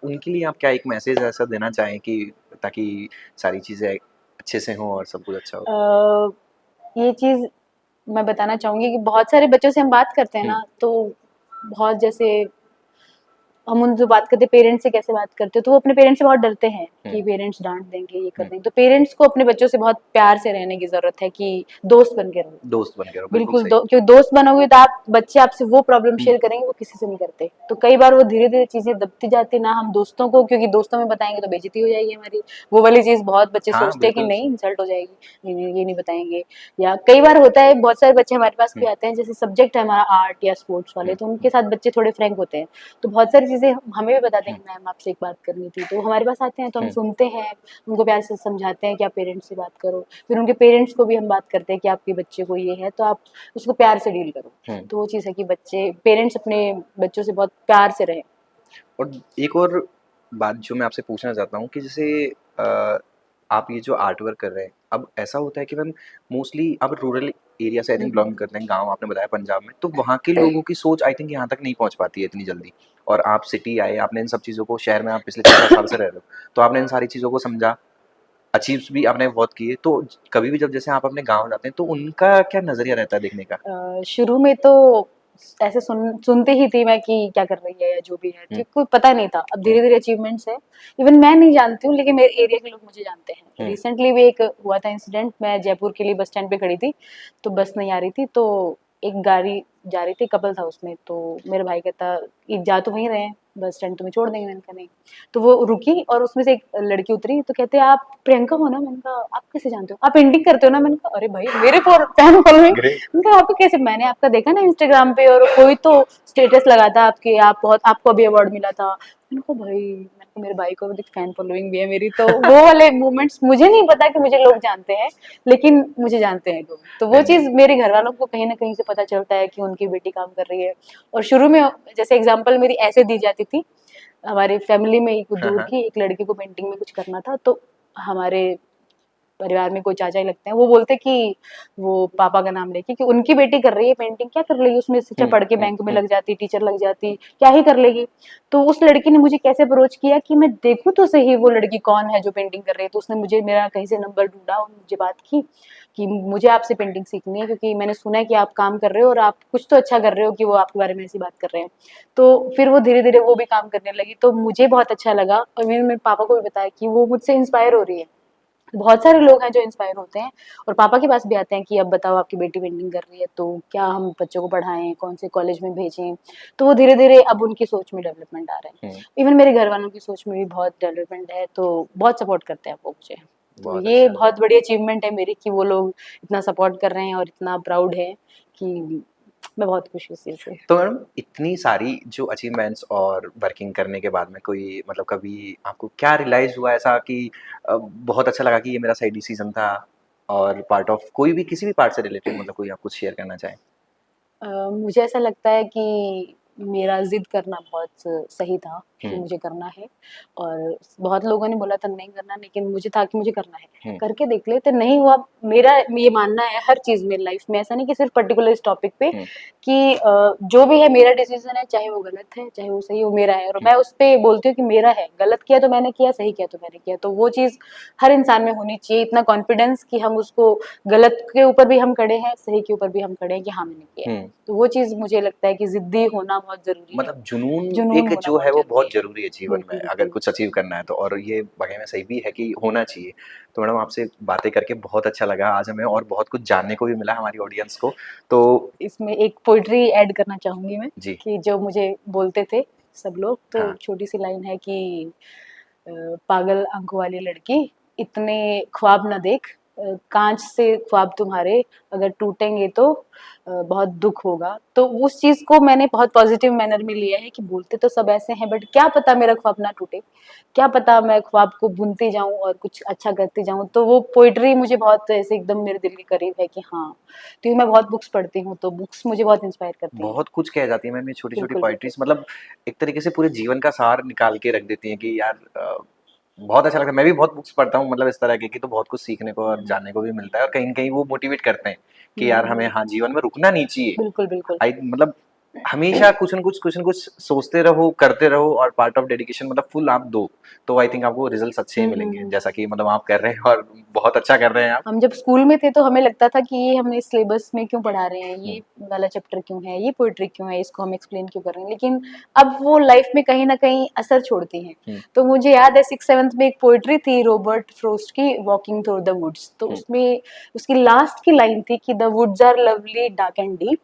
उनके लिए आप क्या एक मैसेज ऐसा देना चाहें कि ताकि सारी चीज़ें अच्छे से हों और सब कुछ अच्छा हो? अ, ये चीज मैं बताना चाहूंगी कि बहुत सारे बच्चों से हम बात करते हैं हुँ, ना, तो बहुत जैसे हम उनसे बात करते, पेरेंट्स से कैसे बात करते हो, तो वो अपने पेरेंट्स से बहुत डरते हैं हुँ, कि पेरेंट्स डांट देंगे, ये कर हुँ। देंगे। तो पेरेंट्स को अपने बच्चों से बहुत प्यार से रहने की जरूरत है, कि दोस्त बन के रहो। दोस्त बन के रहो, बिल्कुल बिल्कुल सही। क्योंकि दोस्त बनोगे तो आप बच्चे आपसे वो प्रॉब्लम हुँ, शेयर करेंगे वो किसी से नहीं करते। तो कई बार वो धीरे धीरे चीजें दबती जाती ना, हम दोस्तों को, क्योंकि दोस्तों में बताएंगे तो बेइज्जती हो जाएगी हमारी। वो वाली चीज बहुत बच्चे हाँ, सोचते हैं कि बिल्कुल नहीं स इंसल्ट हो जाएगी, ये नहीं बताएंगे। या कई बार होता है, बहुत सारे बच्चे हमारे पास भी हुँ, आते हैं, जैसे सब्जेक्ट है हमारा आर्ट या स्पोर्ट्स वाले, हुँ, तो उनके हुँ, साथ बच्चे थोड़े फ्रैंक होते हैं। तो बहुत सारी चीजें हमें भी बताते हुँ, हैं कि मैम आपसे एक बात करनी थी, तो वो हमारे पास आते हैं, तो हम हुँ, सुनते हैं, उनको प्यार से समझाते हैं कि आप पेरेंट्स से बात करो। फिर उनके पेरेंट्स को भी हम बात करते हैं कि आपके बच्चे को ये है, तो आप उसको प्यार से डील करो। हुँ। तो वो चीज़ है कि बच्चे, पेरेंट्स अपने बच्चों से बहुत प्यार से रहें। और एक और बात जो मैं आपसे पूछना चाहता हूँ कि जैसे अ, आप ये जो आर्ट वर्क कर रहे हैं, अब ऐसा होता है कि मैम मोस्टली आप रूरल एरिया से आई थिंक बिलॉन्ग करते हैं, गाँव आपने बताया पंजाब में, तो वहाँ के लोगों की सोच आई थिंक यहाँ तक नहीं पहुँच पाती है इतनी जल्दी। और आप सिटी आए, आपने इन सब चीज़ों को, शहर में आप पिछले 4-5 साल से रह रहे हो, तो आपने इन सारी चीज़ों को समझा, अचीव्स भी आपने बहुत किए, तो कभी भी जब जैसे आप अपने गाँव जाते हैं, तो उनका क्या नज़रिया रहता है देखने का? शुरू में तो ऐसे सुनती ही थी मैं कि क्या कर रही है या जो भी है, हुँ, क्योंकि कोई पता नहीं था। अब हुँ, धीरे धीरे अचीवमेंट्स है, इवन मैं नहीं जानती हूँ लेकिन मेरे एरिया के लोग मुझे जानते हैं। हुँ, रिसेंटली भी एक हुआ था इंसिडेंट, मैं जयपुर के लिए बस स्टैंड पे खड़ी थी, तो बस नहीं आ रही थी, तो एक गाड़ी जा रही थी, कपल था उसमें, तो मेरा भाई कहता एक जा तो वहीं रहे हैं, बस स्टैंड तुम्हें छोड़ देंगे, मैंने कहा नहीं। तो वो रुकी और उसमें से एक लड़की उतरी, तो कहते आप प्रियंका हो ना, मैंने कहा आप कैसे जानते हो, आप पेंटिंग करते हो ना, मैंने कहा अरे भाई मेरे फैन फॉलोइंग, ग्रेट। उनका आपको कैसे, मैंने आपका देखा ना इंस्टाग्राम पे, और कोई तो स्टेटस लगाता आपके, आप बहुत, आपको अभी अवार्ड मिला था। मैंने कहा भाई, मैंने कहा मेरे भाई को फैन फॉलोइंग भी है मेरी। तो वो वाले मोमेंट्स, मुझे नहीं पता कि मुझे लोग जानते हैं, लेकिन मुझे जानते हैं लोग। तो वो नहीं, नहीं। चीज मेरे घर वालों को कहीं ना कहीं से पता चलता है कि उनकी बेटी काम कर रही है। और शुरू में जैसे एग्जाम्पल मेरी ऐसे दी जाती थी, हमारे फैमिली में एक हाँ, दूर हाँ। की एक लड़की को पेंटिंग में कुछ करना था, तो हमारे परिवार में कोई चाचा ही लगते हैं, वो बोलते कि वो पापा का नाम लेके कि उनकी बेटी कर रही है पेंटिंग, क्या कर लेगी उसमें से, अच्छा हुँ, पढ़ के हुँ, बैंक में हुँ, लग जाती, टीचर लग जाती, क्या ही कर लेगी। तो उस लड़की ने मुझे कैसे अप्रोच किया कि मैं देखूं तो सही वो लड़की कौन है जो पेंटिंग कर रही है। तो उसने मुझे, मेरा कहीं से नंबर ढूंढा और मुझे बात की कि मुझे आपसे पेंटिंग सीखनी है, क्योंकि मैंने सुना है कि आप काम कर रहे हो और आप कुछ तो अच्छा कर रहे हो कि वो आपके बारे में ऐसी बात कर रहे हैं। तो फिर वो धीरे धीरे वो भी काम करने लगी, तो मुझे बहुत अच्छा लगा, और मैंने मेरे पापा को भी बताया कि वो मुझसे इंस्पायर हो रही है। बहुत सारे लोग हैं जो इंस्पायर होते हैं और पापा के पास भी आते हैं कि अब बताओ आपकी बेटी पेंटिंग कर रही है तो क्या हम बच्चों को पढ़ाएं, कौन से कॉलेज में भेजें। तो वो धीरे धीरे अब उनकी सोच में डेवलपमेंट आ रहा है। इवन मेरे घर वालों की सोच में भी बहुत डेवलपमेंट है, तो बहुत सपोर्ट करते हैं वो मुझे। तो बहुत ये अच्छा। बहुत बड़ी अचीवमेंट है मेरी कि वो लोग इतना सपोर्ट कर रहे हैं और इतना प्राउड है कि मैं बहुत खुश हूँ इस चीज़ से। तो मैडम इतनी सारी जो अचीवमेंट्स और वर्किंग करने के बाद में कोई मतलब कभी आपको क्या रियलाइज़ हुआ ऐसा कि बहुत अच्छा लगा कि ये मेरा सही डिसीज़न था और पार्ट ऑफ कोई भी किसी भी पार्ट से रिलेटेड मतलब कोई आप कुछ शेयर करना चाहें? मुझे ऐसा लगता है कि मेरा ज़िद करना बहुत सही था कि हुँ, मुझे करना है। और बहुत लोगों ने बोला था नहीं करना, लेकिन मुझे था कि मुझे करना है। हुँ, करके देख लेते, नहीं हुआ। मेरा ये मानना है हर चीज़ में लाइफ में, ऐसा नहीं कि सिर्फ पर्टिकुलर इस टॉपिक पे, हुँ, कि जो भी है मेरा डिसीजन है, चाहे वो गलत है चाहे वो सही, वो मेरा है और हुँ, मैं उस पे बोलती हूँ कि मेरा है। गलत किया तो मैंने किया, सही किया तो मैंने किया। तो वो चीज़ हर इंसान में होनी चाहिए, इतना कॉन्फिडेंस कि हम उसको, गलत के ऊपर भी हम खड़े हैं, सही के ऊपर भी हम खड़े हैं कि हाँ मैंने किया है। हुँ। तो वो चीज़ मुझे लगता है कि ज़िद्दी होना बहुत ज़रूरी है, मतलब जुनून जुनून एक होना जो है बहुत वो ज़रूरी बहुत है। ज़रूरी है जीवन में बिल्कुल, अगर बिल्कुल। कुछ अचीव करना है तो और ये वाक़ई में सही भी है कि होना चाहिए। तो मैडम आपसे बातें करके बहुत अच्छा लगा। आज हमें और बहुत कुछ जानने को भी मिला हमारी ऑडियंस को। तो इसमें एक पोएट्री ऐड करना चाहूँगी मैं, जी, कि जो मुझे बोलते थे सब लोग, तो हाँ। छोटी-सी लाइन है कि पागल आँखों वाली लड़की, इतने ख्वाब ना देख, काँच से ख्वाब तुम्हारे अगर टूटेंगे तो बहुत दुःख होगा। तो उस चीज़ को मैंने बहुत पॉज़िटिव मैनर में लिया है कि बोलते तो सब ऐसे हैं, बट क्या पता मेरा ख्वाब ना टूटे, क्या पता मैं ख्वाब को बुनती जाऊँ और कुछ अच्छा करती जाऊँ। तो वो पोएट्री मुझे बहुत ऐसे एकदम मेरे दिल के करीब है कि हाँ, क्योंकि मैं बहुत बुक्स पढ़ती हूँ, तो बुक्स मुझे बहुत इंस्पायर करती हैं। बहुत कुछ कह जाती है मैम ये छोटी-छोटी बिल्कुल, बिल्कुल। पोएट्रीज़ मतलब एक तरीके से पूरे जीवन का सार निकाल के रख देती हैं कि यार बहुत अच्छा लगता है। मैं भी बहुत बुक्स पढ़ता हूँ मतलब इस तरह के कि तो बहुत कुछ सीखने को और हुँ, जानने को भी मिलता है और कहीं न कहीं वो मोटिवेट करते हैं कि यार हमें हुँ। हाँ, जीवन में रुकना नहीं चाहिए। बिल्कुल, बिल्कुल। मतलब हमेशा कुछ न कुछ सोचते रहो, करते रहो और पार्ट ऑफ डेडिकेशन मतलब फुल आप दो, तो आई थिंक आपको रिजल्ट्स अच्छे ही हुँ, हुँ, मिलेंगे। हुँ। जैसा कि मतलब आप कर रहे हैं और बहुत अच्छा कर रहे हैं आप। हम जब स्कूल में थे तो हमें लगता था कि ये हमें इस सिलेबस में क्यों पढ़ा रहे हैं, हुँ, ये वाला चैप्टर क्यों है, ये पोएट्री क्यों है, इसको हम एक्सप्लेन क्यों कर रहे हैं। लेकिन अब वो लाइफ में कहीं न कहीं असर छोड़ती हैं। हुँ, तो मुझे याद है 6th-7th में एक पोएट्री थी रॉबर्ट फ्रॉस्ट की, वॉकिंग थ्रू द वुड्स। तो हुँ, उसमें उसकी लास्ट की लाइन थी कि the woods are lovely dark and deep,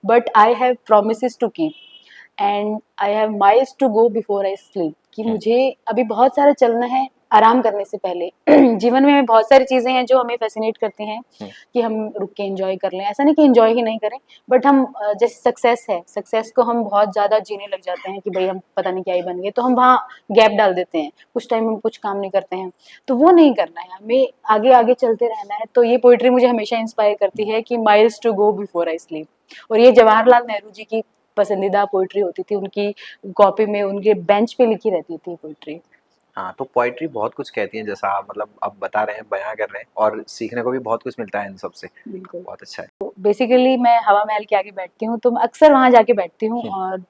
but I have promises to keep and I have miles to go before I sleep. कि हुँ, मुझे अभी बहुत सारा चलना है आराम करने से पहले। जीवन में बहुत सारी चीजें हैं जो हमें फैसिनेट करती हैं हुँ, कि हम रुक के एंजॉय कर लें। ऐसा नहीं कि एंजॉय ही नहीं करें, बट हम जैसे सक्सेस है, सक्सेस को हम बहुत ज्यादा जीने लग जाते हैं कि भाई हम पता नहीं क्या ही बन गए, तो हम वहाँ गैप डाल देते हैं, कुछ टाइम हम कुछ काम नहीं करते हैं। तो वो नहीं करना है, हमें आगे आगे चलते रहना है। तो ये पोइट्री मुझे हमेशा इंस्पायर करती है कि miles to go before I sleep. और ये जवाहरलाल नेहरू जी की पसंदीदा पोइट्री होती थी, उनकी कॉपी में उनके बेंच पे लिखी रहती थी पोइट्री। हाँ, तो पोएट्री बहुत कुछ कहती है जैसा आप मतलब आप बता रहे हैं, बयाँ कर रहे हैं और सीखने को भी बहुत कुछ मिलता है इन सब से। बिल्कुल। बहुत अच्छा है। तो बेसिकली मैं हवा महल के आगे बैठती हूँ, तो मैं अक्सर वहां जाके बैठती हूँ हुँ, और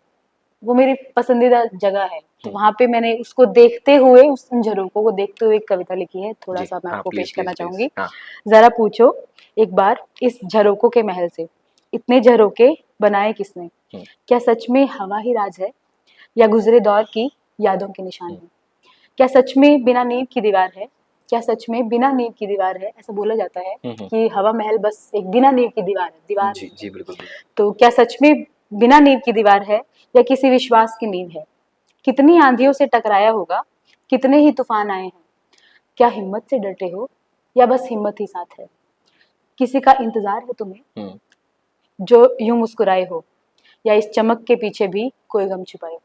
वो मेरी पसंदीदा जगह है। तो हुँ, वहां पे मैंने उसको देखते हुए, उस उन झरोकों को देखते हुए एक कविता लिखी है, थोड़ा जी, सा मैं हाँ, आपको पेश प्लीज़, करना प्लीज़, प्लीज़। चाहूंगी। हाँ, जरा पूछो एक बार इस झरोकों के महल से, इतने झरोके बनाए किसने? हुँ, क्या सच में हवा ही राज है, या गुजरे दौर की यादों के निशान हुँ, है? क्या सच में बिना नींव की दीवार है? क्या सच में बिना नींव की दीवार है? ऐसा बोला जाता है हुँ, हुँ। कि हवा महल बस एक बिना नींव की दीवार है, दीवार जी, नहीं है। जी, बिल्कुल, बिल्कुल। तो क्या सच में बिना नींव की दीवार है, या किसी विश्वास की नींव है? कितनी आंधियों से टकराया होगा, कितने ही तूफान आए हैं। क्या हिम्मत से डटे हो, या बस हिम्मत ही साथ है? किसी का इंतजार है तुम्हें, हुँ, जो यूं मुस्कुराए हो, या इस चमक के पीछे भी कोई गम छिपाए हो,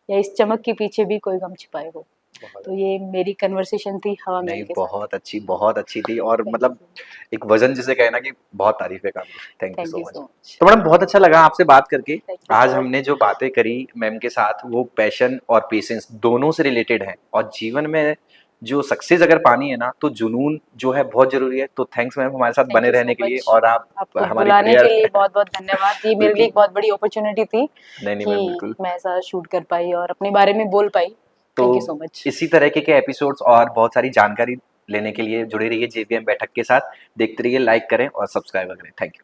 या इस चमक के पीछे भी कोई गम छिपाए हो। बहुत तो ये मेरी कन्वर्सेशन थी हवा महल नहीं, के साथ। बहुत अच्छी थी और थैंक यू मतलब सो मच। एक वज़न जिसे कहे ना कि बहुत तारीफ़ें काबिल। Thank you thank so you much. So much. तो मैडम बहुत अच्छा लगा आपसे बात करके। थैंक यू आज सो हमने जो बातें करी मैम के साथ वो पैशन और पेशेंस दोनों से रिलेटेड हैं और जीवन में जो सक्सेस अगर पानी है ना तो जुनून जो है बहुत ज़रूरी है। तो थैंक्स मैम हमारे साथ थैंक बने यू सो रहने के लिए मच। और आप आपको हमारी बुलाने के प्रेयर लिए बहुत बहुत धन्यवाद। ये मेरे लिए बिल्कुल। एक बहुत बड़ी अपॉर्चुनिटी थी नहीं, नहीं कि मैम बिल्कुल। मैं ऐसा शूट कर पाई और अपने बारे में बोल पाई। तो थैंक यू सो मच। इसी तरह के एपिसोड्स और बहुत सारी जानकारी लेने के लिए जुड़े रहिए जेवीएम बैठक के साथ। देखते रहिए, लाइक करें और सब्सक्राइब करें। Thank you.